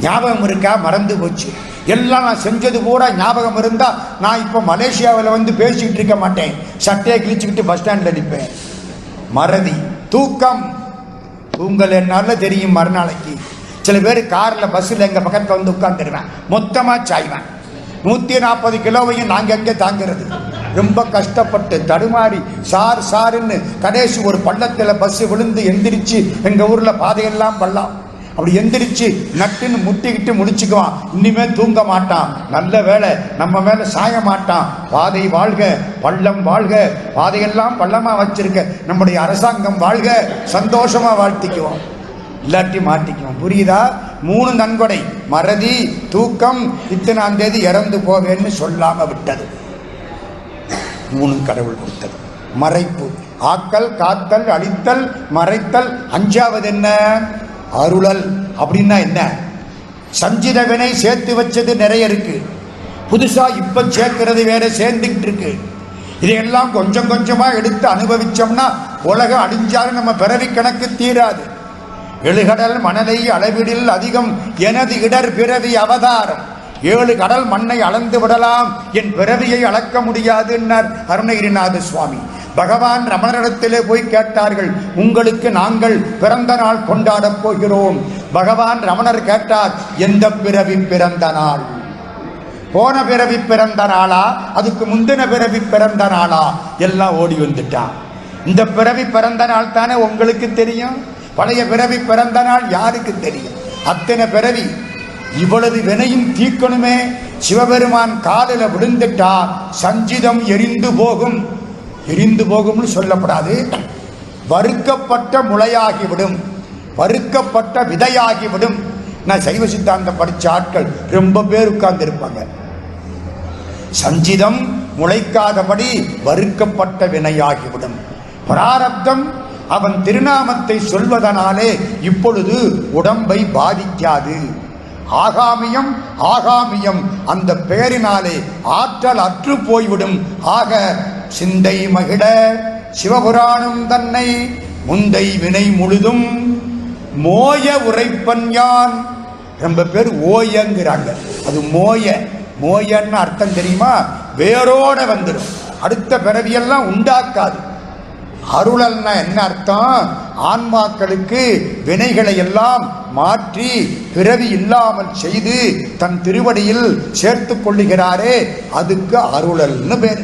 ஞாபகம் இருக்கா? மறந்து போச்சு. எல்லாம் நான் செஞ்சது பூரா ஞாபகம் இருந்தா நான் இப்போ மலேசியாவில் வந்து பேசிக்கிட்டு இருக்க மாட்டேன், சட்டையை கிழிச்சுக்கிட்டு பஸ் ஸ்டாண்டில் நிற்பேன். மறதி. தூக்கம். தூங்கல் என்னால தெரியும் மறுநாளைக்கு. சில பேர் காரில் பஸ்ஸில் எங்கள் பக்கத்தில் வந்து உட்காந்துருவேன், மொத்தமாக சாய்வேன். 140 கிலோவையும் நாங்கள் எங்கே தாங்கிறது? ரொம்ப கஷ்டப்பட்டு தடுமாறி சாருன்னு கடைசி ஒரு பள்ளத்தில் பஸ்ஸு விழுந்து எந்திரிச்சு, எங்கள் ஊரில் பாதையெல்லாம் பள்ளம், அப்படி எந்திரிச்சு நட்டுன்னு முட்டிக்கிட்டு முடிச்சுக்குவான். இனிமே தூங்க மாட்டான். நல்ல வேலை நம்ம மேலே சாய மாட்டான். பாதை வாழ்க, பள்ளம் வாழ்க, பாதையெல்லாம் பள்ளமாக வச்சிருக்க நம்முடைய அரசாங்கம் வாழ்க, சந்தோஷமா வாழ்த்திக்குவோம். இல்லாட்டி மாட்டிக்குவோம். புரியுதா? 3 நன்கொடை. மறதி, தூக்கம், இத்தனாம் தேதி இறந்து போவேன்னு சொல்லாம விட்டது. 3 கடவுள் கொடுத்தது. மறைப்பு. ஆக்கல், காத்தல், அழித்தல், மறைத்தல். 5வது என்ன? அருளல். அப்படின்னா என்ன? சஞ்சித வினை சேர்த்து வச்சது நிறைய இருக்கு, புதுசா இப்ப சேர்க்கிறது வேற சேர்ந்துகிட்டு இருக்கு. இதையெல்லாம் கொஞ்சம் கொஞ்சமா எடுத்து அனுபவிச்சோம்னா உலகம் அடிஞ்சாலும் நம்ம பிறவி கணக்கு தீராது. எழுகடல் மணலை அளவிடில் அதிகம் எனது இடர் பிறவி அவதாரம். 7 கடல் மண்ணை அளந்து விடலாம், என் பிறவியை அளக்க முடியாது என்னார் அருணகிரிநாத சுவாமி. பகவான் ரமணரிடத்திலே போய் கேட்டார்கள், உங்களுக்கு நாங்கள் பிறந்த நாள் கொண்டாடப் போகிறோம். பகவான் ரமணர் கேட்டார், எந்த பிறவி பிறந்த நாள்? போன பிறவி பிறந்த நாளா, அதுக்கு முந்தின பிறவி பிறந்த நாளா? எல்லாம் ஓடி வந்துட்டான். இந்த பிறவி பிறந்த நாள் தானே உங்களுக்கு தெரியும், பழைய பிறவி பிறந்த நாள் யாருக்கு தெரியும்? அத்தனை பிறவி. இவ்வளவு வினையும் தீக்கணுமே. சிவபெருமான் காலில் விழுந்துட்டா சஞ்சிதம் எரிந்து போகும். எரிந்து போகும்னு சொல்லப்படாது, வறுக்கப்பட்ட முளையாகிவிடும், வறுக்கப்பட்ட விதையாகிவிடும். நான் சைவ சித்தாந்தம் படித்த ஆட்கள் ரொம்ப பேர் உட்கார்ந்து இருப்பாங்க. சஞ்சிதம் முளைக்காதபடி வறுக்கப்பட்ட வினையாகிவிடும். பிராரப்தம் அவன் திருநாமத்தை சொல்வதனாலே இப்பொழுது உடம்பை பாதிக்காது. ஆகாமியம் ஆகாமியம் அந்த பெயரினாலே ஆற்றல் அற்று போய்விடும். ஆக சிந்தை மகிழ சிவபுராணம் தன்னை முந்தை வினை முழுதும் மோய உரைப்பன் யான். ரொம்ப பேர் ஓயங்கிறாங்க, அது மோய. மோயன்னு அர்த்தம் தெரியுமா? வேரோட வந்துடும். அடுத்த பிறவியெல்லாம் உண்டாக்காது. அருளல்னா என்ன அர்த்தம்? ஆன்மாக்களுக்கு வினைகளை எல்லாம் மாற்றி பிறவி இல்லாமல் செய்து தன் திருவடியில் சேர்த்து கொள்ளுகிறாரே, அதுக்கு அருளல்னு பேர்.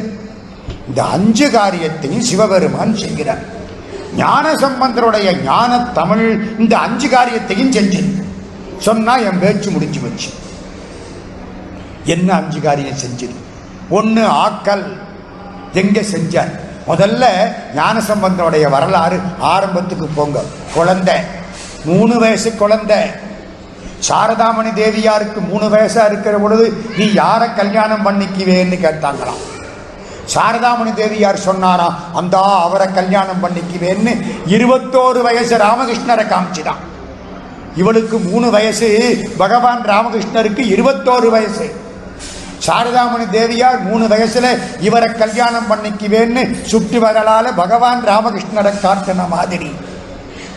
இந்த 5 காரியத்தையும் சிவபெருமான் செய்கிறார். ஞான சம்பந்தருடைய ஞான தமிழ் இந்த 5 காரியத்தையும் செஞ்சு சொன்னா என் பேச்சு முடிஞ்சு வச்சு. என்ன 5 காரியம் செஞ்சது? 1 ஆக்கல். எங்க செஞ்சார்? முதல்ல ஞான சம்பந்தனுடைய வரலாறு ஆரம்பத்துக்கு போங்க. குழந்தை, 3 வயசு குழந்தை. சாரதாமணி தேவியாருக்கு 3 வயசா இருக்கிற பொழுது நீ யாரை கல்யாணம் பண்ணிக்குவேன்னு கேட்டாங்களாம். சாரதாமணி தேவியார் சொன்னாராம், அந்த அவரை கல்யாணம் பண்ணிக்குவேன்னு 21 வயசு ராமகிருஷ்ணரை காமிச்சுதான். இவளுக்கு 3 வயசு, பகவான் ராமகிருஷ்ணருக்கு 21 வயசு. சாரதாமணி தேவியார் 3 வயசுல இவரை கல்யாணம் பண்ணிக்குவேன்னு சுற்றி வரலால பகவான் ராமகிருஷ்ணரை காட்டின மாதிரி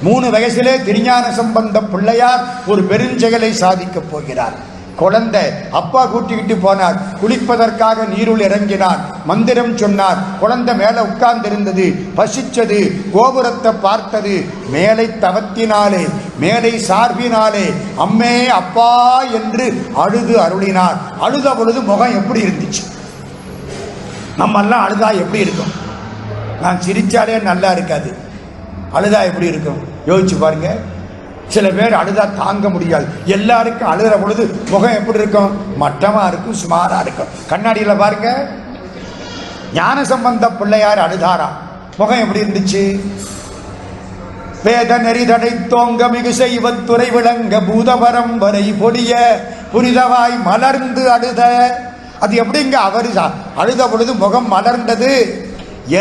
3 வயசுலே திருஞான சம்பந்த பிள்ளையார் ஒரு பெருஞ்செயலை சாதிக்கப் போகிறார். குழந்தை அப்பா கூட்டிக்கிட்டு போனார். குளிப்பதற்காக நீருள் இறங்கினார். மந்திரம் சொன்னார். குழந்தை மேல உட்கார்ந்திருந்தது. பசிச்சது. கோபுரத்தை பார்த்தது. மேலை தவத்தினாலே, மேலை சார்பினாலே அம்மே அப்பா என்று அழுது அருளினார். அழுத பொழுது முகம் எப்படி இருந்துச்சு? நம்ம எல்லாம் அழுதா எப்படி இருக்கும்? நான் சிரிச்சாலே நல்லா இருக்காது. அழுதா எப்படி இருக்கும் யோசிச்சு பாருங்க. சில பேர் அழுதா தாங்க முடியாது. எல்லாருக்கும் அழுகிற பொழுது முகம் எப்படி இருக்கும்? மட்டமா இருக்கும், சுமாரா இருக்கும். கண்ணாடியில் பாருங்க. ஞான சம்பந்த பிள்ளையார் அழுதாரா, முகம் எப்படி இருந்துச்சு? வேத நெறிதடை தோங்க மிகு செய்வத்துறை விளங்க பூதவரம் வரை பொடிய புரிதவாய் மலர்ந்து அழுத. அது எப்படிங்க? அவர் அழுத பொழுது முகம் மலர்ந்தது.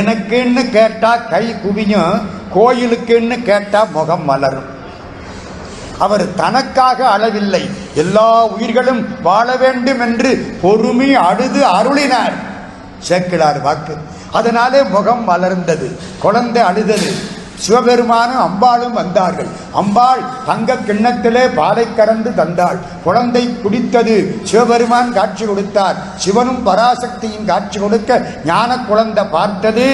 எனக்குன்னு கேட்டா கை குவியும், கோயிலுக்குன்னு கேட்டா முகம் மலரும். அவர் தனக்காக அழவில்லை, எல்லா உயிர்களும் வாழ வேண்டும் என்று பொறுமை அழுது அருளினார். சேக்கிழார் வாக்கு. அதனாலே முகம் மலர்ந்தது. குழந்தை அழுதது. சிவபெருமானும் அம்பாளும் வந்தார்கள். அம்பாள் தங்க கிண்ணத்திலே பாலை கறந்து தந்தாள். குழந்தை குடித்தது. சிவபெருமான் காட்சி கொடுத்தார். சிவனும் பராசக்தியும் காட்சி கொடுக்க ஞான குழந்தை பார்த்தது.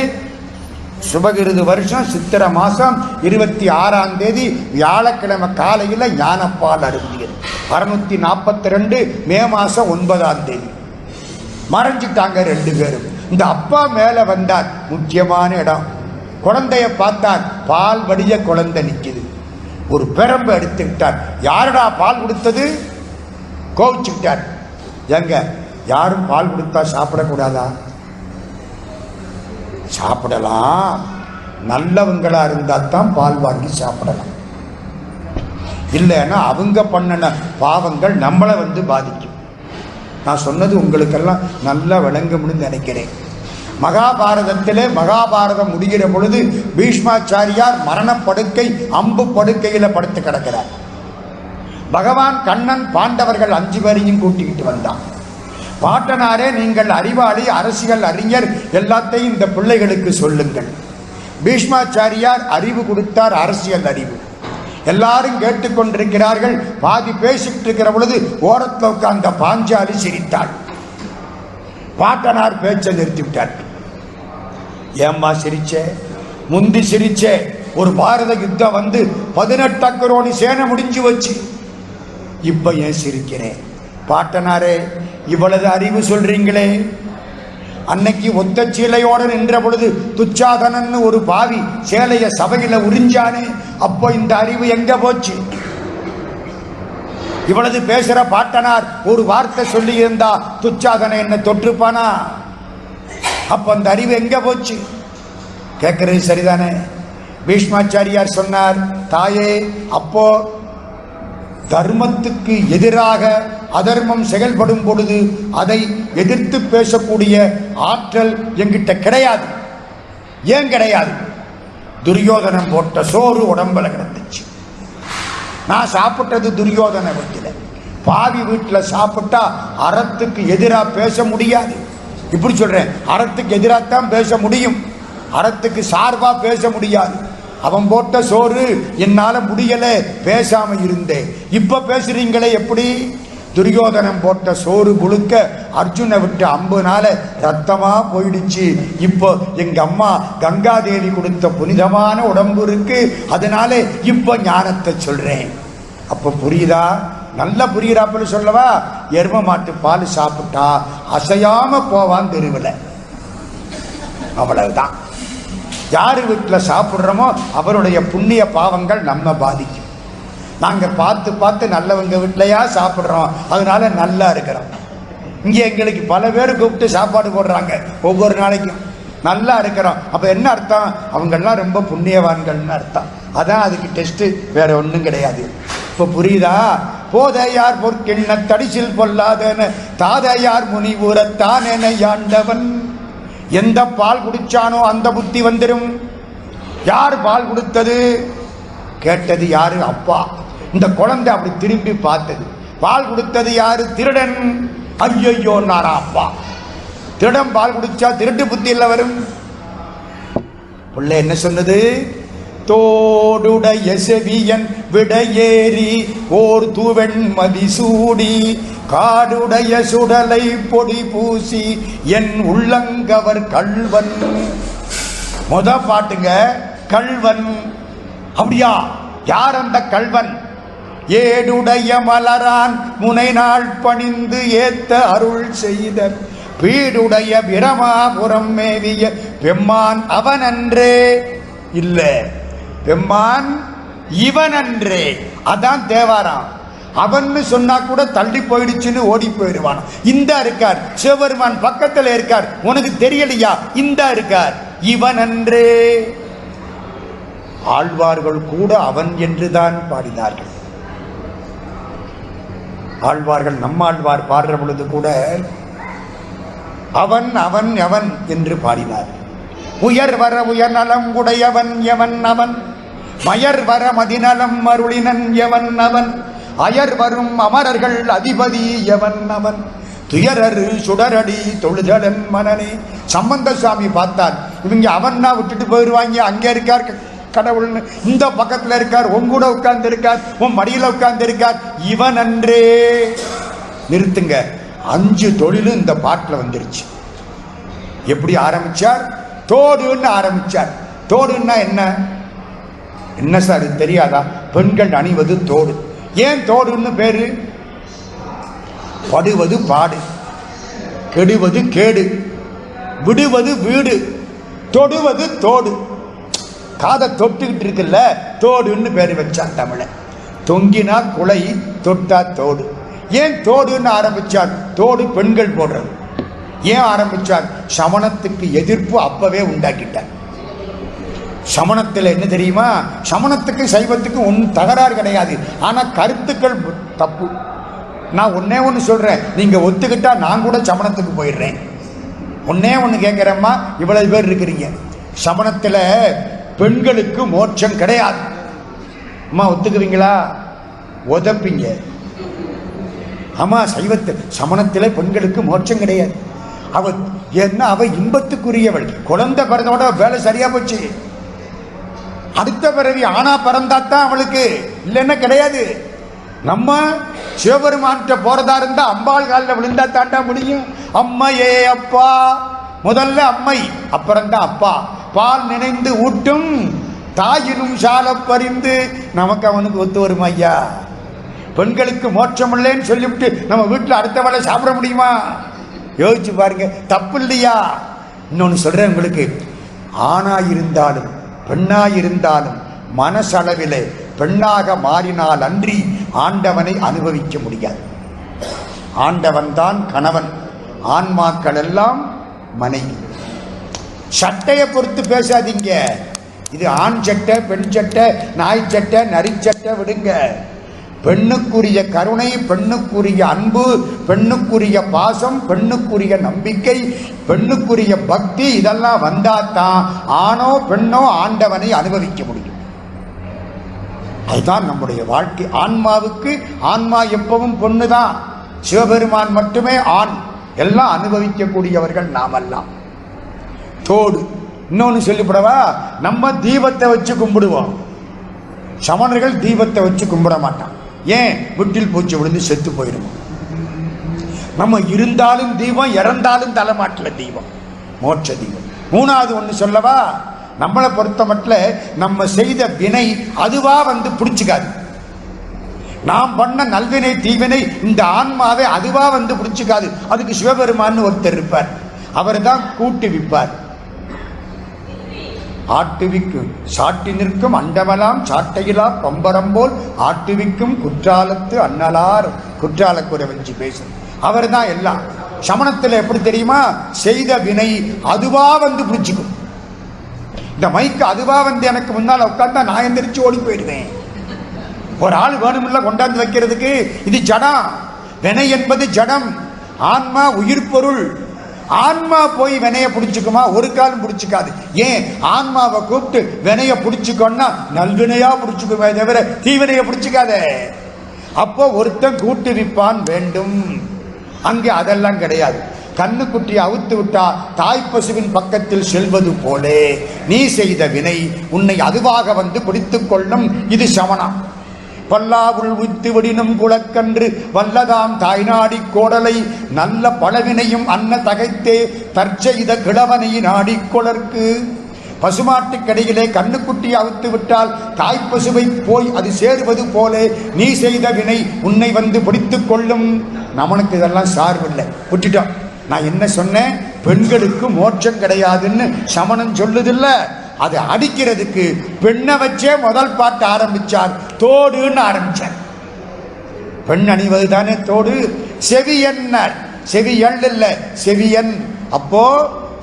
சுபகிருது வருஷம் சித்திரை மாசம் 26ஆம் தேதி வியாழக்கிழமை காலையில் ஞானப்பால் அருந்தியது. 642 மே மாசம் 9ஆம் தேதி மறைஞ்சிட்டாங்க 2 பேரும். இந்த அப்பா மேல வந்தார். முக்கியமான இடம். குழந்தைய பார்த்தார். பால் வடிய குழந்தை நிற்குது. ஒரு பெரம்பு எடுத்துக்கிட்டார். யாருடா பால் கொடுத்தது? கோவிச்சுக்கிட்டார். எங்க யாரும் பால் கொடுத்தா சாப்பிடக்கூடாதா? சாப்பிடலாம். நல்லவங்களா இருந்தா தான் பால் வாங்கி சாப்பிடலாம். இல்லைன்னா அவங்க பண்ணின பாவங்கள் நம்மளை பாதிக்கும். நான் சொன்னது உங்களுக்கெல்லாம் நல்லா விளங்கும்னு நினைக்கிறேன். மகாபாரதத்திலே மகாபாரதம் முடிகிற பொழுது பீஷ்மாச்சாரியார் மரணப்படுக்கை, அம்பு படுக்கையில் படுத்து கிடக்கிறார். பகவான் கண்ணன் பாண்டவர்கள் 5 பேரையும் கூட்டிக்கிட்டு வந்தான். பாட்டனாரே, நீங்கள் அறிவாளி, அரசியல் அறிஞர், எல்லாத்தையும் இந்த பிள்ளைகளுக்கு சொல்லுங்கள். பீஷ்மாச்சாரியார் அறிவு கொடுத்தார், அரசியல் அறிவு. எல்லாரும் கேட்டுக்கொண்டிருக்கிறார்கள். பாதி பேசிட்டு இருக்கிற பொழுது ஓரத்தில் உட்கார்ந்த பாஞ்சாலி சிரித்தாள். பாட்டனார் பேச்சை நிறுத்திவிட்டார். ஏம்மா சிரிச்சே? முந்தி சிரிச்சே. ஒரு பாரத யுத்தம் 18 அக்கரோணி சேனை முடிஞ்சு வச்சு, இப்ப ஏன் சிரிக்கிறேன்? பாட்டனாரே, இவ்வளவு அறிவு சொல்றீங்களே, அன்னைக்கு ஒத்த சீலையோடு நின்ற பொழுது துச்சாதனன் ஒரு பாவி சேலைய சபையில உறிஞ்சானே, அப்போ இந்த அறிவு எங்க போச்சு? இவ்வளவு பேசுற பாட்டனார் ஒரு வார்த்தை சொல்லி இருந்தா துச்சாதன என்ன தொற்றுப்பானா? அப்ப அந்த அறிவு எங்க போச்சு? கேட்கறது சரிதானே? பீஷ்மாச்சாரியார் சொன்னார், தாயே, அப்போ தர்மத்துக்கு எதிராக அதர்மம் செயல்படும் பொழுது அதை எதிர்த்து பேசக்கூடிய ஆற்றல் என்கிட்ட கிடையாது. ஏன் கிடையாது? துரியோதனன் போட்ட சோறு உடம்புல கிடந்துச்சு. நான் சாப்பிட்டது துரியோதன வீட்டில். பாவி வீட்டில் சாப்பிட்டா அறத்துக்கு எதிராக பேச முடியாது. இப்படி சொல்றேன், அறத்துக்கு எதிராகத்தான் பேச முடியும், அறத்துக்கு சார்பா பேச முடியாது. அவன் போட்ட சோறு என்னால முடியல, பேசாம இருந்தேன். இப்ப பேசுறீங்களே எப்படி? துரியோதனம் போட்ட சோறு புழுக்க அர்ஜுனை விட்டு அம்புனால ரத்தமா போயிடுச்சு. இப்போ எங்க அம்மா கங்காதேவி கொடுத்த புனிதமான உடம்பு இருக்கு, அதனால இப்போ ஞானத்தை சொல்றேன். அப்ப புரியுதா? நல்ல புரியுறாப்புல சொல்லவா? எரும மாட்டு பால் சாப்பிட்டா அசையாம போவான் தெருவில், அவ்வளவுதான். யாரு வீட்டில் சாப்பிட்றோமோ அவருடைய புண்ணிய பாவங்கள் நம்ம பாதிக்கும். நாங்கள் பார்த்து பார்த்து நல்லவங்க வீட்டிலையா சாப்பிட்றோம், அதனால நல்லா இருக்கிறோம். இங்கே எங்களுக்கு பல பேர் கூப்பிட்டு சாப்பாடு போடுறாங்க ஒவ்வொரு நாளைக்கும், நல்லா இருக்கிறோம். அப்போ என்ன அர்த்தம்? அவங்கெல்லாம் ரொம்ப புண்ணியவான்கள்னு அர்த்தம். அதான் அதுக்கு டெஸ்ட்டு, வேற ஒன்றும் கிடையாது. இப்போ புரியுதா? போதையார் பொற்கிண்ண தடிசில் பொல்லாதன தாதையார் முனிவுரத்தான் என யாண்டவன். எந்த பால் குடிச்சானோ அந்த புத்தி வந்துடும். யார் பால் கொடுத்தது? கேட்டது யாரு? அப்பா. இந்த குழந்தை அப்படி திரும்பி பார்த்தது. பால் கொடுத்தது யாரு? திருடன். ஐயோ நாரா அப்பா. திருடன் பால் குடிச்சா திருட்டு புத்தி இல்ல வரும். பிள்ளை என்ன சொன்னது? தோடுடைய செவியன் விடையேறி ஓர் தூவெண் மதிசூடி காடுடைய சுடலை பொடி பூசி என் உள்ளங்கவர் கள்வன். முத பாட்டுங்க, கள்வன். அப்படியா? யார் அந்த கள்வன்? ஏடுடைய மலரான் முனை நாள் பணிந்து ஏத்த அருள் செய்த பீடுடைய பிரமாபுரம் மேவிய பெம்மான் அவனன்றே. இல்ல, பெம்மான் இவனன்றே. அதான் தேவாரம். அவன்னு சொன்னா கூட தள்ளி போயிடுச்சுன்னு ஓடி போயிடுவான். இந்த இருக்கார் சிவபெருமான் பக்கத்தில் இருக்கார், உனக்கு தெரியலையா? இந்த இருக்கார் இவனன்றே. ஆழ்வார்கள் கூட அவன் என்றுதான் பாடினார்கள். ஆழ்வார்கள், நம்மாழ்வார் பாடுற பொழுது கூட அவன் அவன் அவன் என்று பாடினார். உயர் வர உயர் நலம் உடையவன் எவன் அவன், மயர் வர மதிநலம் அருளினன் எவன் அவன், அயர் வரும் அமரர்கள் அதிபதி எவன் அவன், துயரரு சுடரடி தொழுதலன் மனனே. சம்பந்த சுவாமி பார்த்தார், இவங்க அவன்னா விட்டுட்டு போயிடுவாங்க, அங்கே இருக்கார் கடவுள்னு, இந்த பக்கத்தில் இருக்கார், உன் கூட உட்கார்ந்து இருக்கார், உன் மடியில் உட்கார்ந்து இருக்கார், இவன் அன்றே. நிறுத்துங்க. 5 தொழிலும் இந்த பாட்டில் வந்துருச்சு. எப்படி ஆரம்பிச்சார்? தோடுன்னு ஆரம்பிச்சார். தோடுன்னா என்ன? என்ன சார் இது தெரியாதா? பெண்கள் அணிவது தோடு. ஏன் தோடுன்னு பேரு? படுவது பாடு, கெடுவது கேடு, விடுவது வீடு, தொடுவது தோடு. காதை தொட்டுக்கிட்டு இருக்குல்ல, தோடுன்னு பேரு வச்சான் தமிழ. தொங்கினா குலை, தொட்டா தோடு. ஏன் தோடுன்னு ஆரம்பிச்சார்? தோடு பெண்கள் போடுறது. ஏன் ஆரம்பிச்சார்? சமணத்துக்கு எதிர்ப்பு அப்பவே உண்டாக்கிட்டார். சமணத்தில் என்ன தெரியுமா? சமணத்துக்கு சைவத்துக்கு ஒன்றும் தகராறு கிடையாது, ஆனா கருத்துக்கள் தப்பு. நான் ஒன்னே ஒன்று சொல்றேன், நீங்க ஒத்துக்கிட்டா நான் கூட சமணத்துக்கு போயிடுறேன். ஒன்னே ஒன்று கேட்கிறேம்மா, இவ்வளவு பேர் இருக்கிறீங்க, சமணத்தில் பெண்களுக்கு மோட்சம் கிடையாது, அம்மா ஒத்துக்குவீங்களா? உதப்பீங்க. ஆமா, சமணத்தில் பெண்களுக்கு மோட்சம் கிடையாது. அவ என்ன? அவ இன்பத்துக்குரியவள். குழந்தை பிறந்தோட வேலை சரியா போச்சு. அடுத்த பிறவி ஆனா பிறந்தாத்தான் அவளுக்கு, இல்லைன்னா கிடையாது. நம்ம சிவபெருமான்கிட்ட போறதா இருந்தா அம்பாள் காலில் விழுந்தா தாண்டா முடியும். அம்மையே அப்பா, முதல்ல அம்மை, அப்புறம்தான் அப்பா. பால் நினைந்து ஊட்டும் தாயினும் சால பறிந்து. நமக்கு அவனுக்கு ஒத்து வரும் ஐயா? பெண்களுக்கு மோட்சம் இல்லைன்னு சொல்லிவிட்டு நம்ம வீட்டில் அடுத்த வேலை சாப்பிட முடியுமா? யோசிச்சு பாருங்க, தப்பு இல்லையா? இன்னொன்று சொல்றேன் உங்களுக்கு, ஆணாயிருந்தாலும் பெண்ணாயிருந்தாலும் மனசளவிலே பெண்ணாக மாறினால் அன்றி ஆண்டவனை அனுபவிக்க முடியாது. ஆண்டவன் தான் கணவன், ஆன்மாக்கள் எல்லாம் மனைவி. சட்டையை பொறுத்து பேசாதீங்க. இது ஆண் சட்டை, பெண் சட்டை, நாய் சட்டை, நரி சட்டை விடுங்க. பெண்ணுக்குரிய கருணை, பெண்ணுக்குரிய அன்பு, பெண்ணுக்குரிய பாசம், பெண்ணுக்குரிய நம்பிக்கை, பெண்ணுக்குரிய பக்தி, இதெல்லாம் வந்தாதான் ஆணோ பெண்ணோ ஆண்டவனை அனுபவிக்க முடியும். அதுதான் நம்முடைய வாழ்க்கை. ஆன்மாவுக்கு ஆன்மா எப்பவும் பொண்ணுதான், சிவபெருமான் மட்டுமே ஆண். எல்லாம் அனுபவிக்கக்கூடியவர்கள் நாமெல்லாம். தோடு. இன்னொன்று சொல்லிவிடவா? நம்ம தீபத்தை வச்சு கும்பிடுவோம், சமணர்கள் தீபத்தை வச்சு கும்பிட மாட்டான். ஏன்? வீட்டில் பூச்சி விழுந்து செத்து போயிடுவோம். நம்ம இருந்தாலும் தீபம், இறந்தாலும் தலைமாட்டில் தீபம், மோட்ச தீபம். மூணாவது ஒன்று சொல்லவா, நம்மளை பொறுத்த மட்டும் நம்ம செய்த வினை அதுவா வந்து பிடிச்சிக்காது. நாம் பண்ண நல்வினை தீவினை இந்த ஆன்மாவை அதுவா வந்து பிடிச்சிக்காது. அதுக்கு சிவபெருமான் ஒருத்தர் இருப்பார், அவர் தான் கூட்டுவிப்பார். ஆட்டுவிக்கும் சாட்டி நிற்கும் அண்டமலாம் சாட்டையிலா பம்பரம்போல் ஆட்டுவிக்கும் குற்றாலத்து அண்ணலார். குற்றாலக்குறை வச்சு பேசும் அவர் தான் எல்லாம். சமணத்தில் எப்படி தெரியுமா, செய்த வினை அதுவா வந்து பிடிச்சிக்கும். இந்த மைக்கு அதுவா வந்து எனக்கு முன்னால் உட்கார்ந்தா நான் எந்திரிச்சு ஓடி போயிடுவேன். ஒரு ஆள் வேணுமில்ல கொண்டாந்து வைக்கிறதுக்கு. இது ஜடம். வினை என்பது ஜடம், ஆன்மா உயிர் பொருள். ஆன்மா போய் வினைய பிடிச்சுக்குமா? ஒரு காலம் பிடிச்சிக்காது. ஏன்? ஆன்மாவை கூப்பிட்டு வினைய பிடிச்சுக்கோன்னா நல்வினையா பிடிச்சுக்குமே தவிர தீவினைய பிடிச்சிக்காத. அப்போ ஒருத்தன் கூட்டுவிப்பான் வேண்டும். அங்கே அதெல்லாம் கிடையாது. கண்ணுக்குட்டியை அவுத்து விட்டா தாய் பசுவின் பக்கத்தில் செல்வது போலே நீ செய்த வினை உன்னை அதுவாக வந்து பிடித்துக் கொள்ளும். இது சமணம். பல்லாவுள் உய்த்து விடினும் குளக்கன்று வல்லதாம் தாய்நாடி கோடலை நல்ல பழவினையும் அன்ன தகைத்தே தற்செய்த கிழவனை நாடிக்கொளற்கு. பசுமாட்டுக்கடையிலே கண்ணுக்குட்டி அவுத்து விட்டால் தாய்ப்பசுவை போய் அது சேருவது போலே நீ செய்த வினை உன்னை வந்து பிடித்துக் கொள்ளும். நம்மனுக்கு இதெல்லாம் சார்பில்லை, விட்டுட்டோம். நான் என்ன சொன்னேன்? பெண்களுக்கு மோட்சம் கிடையாதுன்னு சமணம் சொல்லுதில்ல. அது அடிக்கிறதுக்கு பெண்ணை வச்சே முதல் பாட்டு ஆரம்பிச்சார். தோடுன்னு ஆரம்பிச்சார். பெண் அணிவது தானே தோடு. செவியன், செவியல் இல்ல, செவியன். அப்போ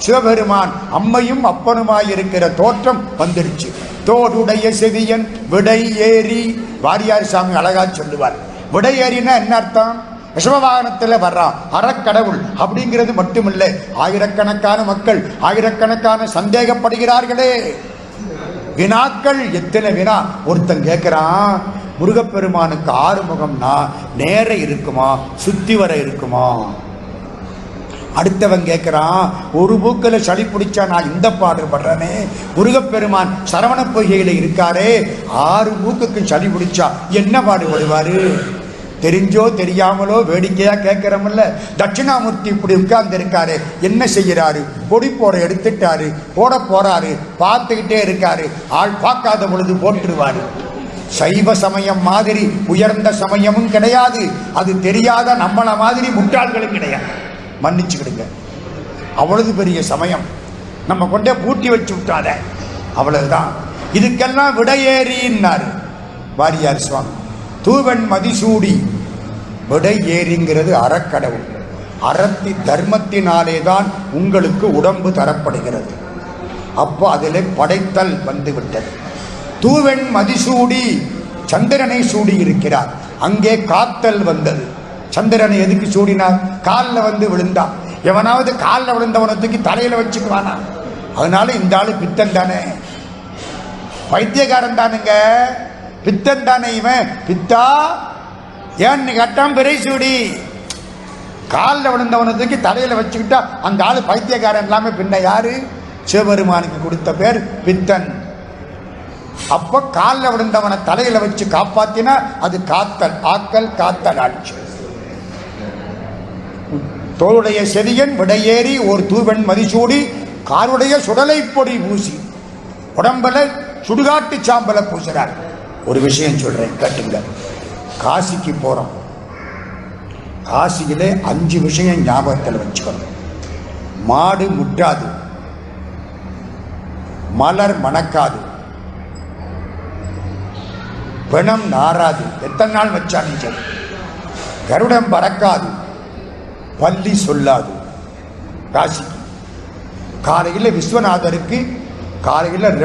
சிவபெருமான் அம்மையும் அப்பனுமாய் இருக்கிற தோற்றம் வந்துருச்சு. தோடுடைய செவியன் விடை ஏறி. வாரியார் சாமி அழகா சொல்லுவார். விடை ஏறினா என்ன அர்த்தம்? ரிஷபவாகனத்தில் வர்றான் அறக்கடவுள் அப்படிங்கிறது மட்டுமில்லை. ஆயிரக்கணக்கான மக்கள் ஆயிரக்கணக்கான சந்தேகப்படுகிறார்களே. வினாக்கள் எத்தனை வினா. ஒருத்தன் கேட்கிறான், முருகப்பெருமானுக்கு 6 முகம்னா நேர இருக்குமா, சுத்தி வர இருக்குமா? அடுத்தவன் கேட்கிறான், ஒரு மூக்கில் சளி பிடிச்சா நான் இந்த பாடுபடுறேனே, முருகப்பெருமான் சரவண பொய்கையில் இருக்காரே, 6 மூக்குக்கு சளி பிடிச்சா என்ன பாடுபடுவாரு? தெரிஞ்சோ தெரியாமலோ வேடிக்கையா கேட்கிறோம்ல. தட்சிணாமூர்த்தி இப்படி உட்கார்ந்து இருக்காரு, என்ன செய்யறாரு? பொடி போட எடுத்துட்டாரு, போட போறாரு, பார்த்துக்கிட்டே இருக்காரு. ஆள் பார்க்காத பொழுது போட்டுருவாரு. சைவ சமயம் மாதிரி உயர்ந்த சமயமும் கிடையாது, அது தெரியாத நம்மள மாதிரி முட்டாள்களும் கிடையாது. மன்னிச்சுக்கிடுங்க, அவ்வளவு பெரிய சமயம். நம்ம கொண்டே பூட்டி வச்சு விட்டாத, அவ்வளவுதான். இதுக்கெல்லாம் விடையேறினாரு வாரியார் சுவாமி. தூவன் மதிசூடி. விடை ஏறிங்கிறது அறக்கடவுள். அறத்தி தர்மத்தினாலே தான் உங்களுக்கு உடம்பு தரப்படுகிறது. அப்போ அதில் படைத்தல் வந்து விட்டது. தூவன் மதிசூடி, சந்திரனை சூடி இருக்கிறார். அங்கே காத்தல் வந்தது. சந்திரனை எதுக்கு சூடினார்? காலில் வந்து விழுந்தான். எவனாவது காலில் விழுந்தவனை தூக்கி தலையில வச்சுக்குவானா? அதனால இந்த ஆளு பித்தன் தானே, பைத்தியக்காரன் தானுங்க, பித்தன் தானே இவன். பித்தா ஏன்னு கேட்டான், பிறை சூடி. காலில் விழுந்தவனை தூக்கி தலையில வச்சுக்கிட்டா அந்த ஆளு பைத்தியக்காரன் இல்லாம பின்ன யாரு? சிவபெருமானுக்கு கொடுத்த பேர் பித்தன். அப்ப காலில் விழுந்தவனை தலையில வச்சு காப்பாத்தினா அது காத்தல். ஆக்கல் காத்தல் ஆட்சி. தோளுடைய செவியன் விடையேறி ஒரு தூவன் மதிசூடி காருடைய சுடலை பொடி பூசி. உடம்புல சுடுகாட்டு சாம்பலை பூசுறார். ஒரு விஷயம் சொல்றேன் கேட்டுங்க. காசிக்கு போறோம். காசியிலே 5 விஷயம் ஞாபகத்தில் வச்சுக்கணும். மாடு முட்டாது, மலர் மணக்காது, பிணம் நாராது, எத்தனை நாள் வச்சாலும் சரி, கருடம் பறக்காது, பள்ளி சொல்லாது. காசிக்கு காலையில் விஸ்வநாதருக்கு காலையில்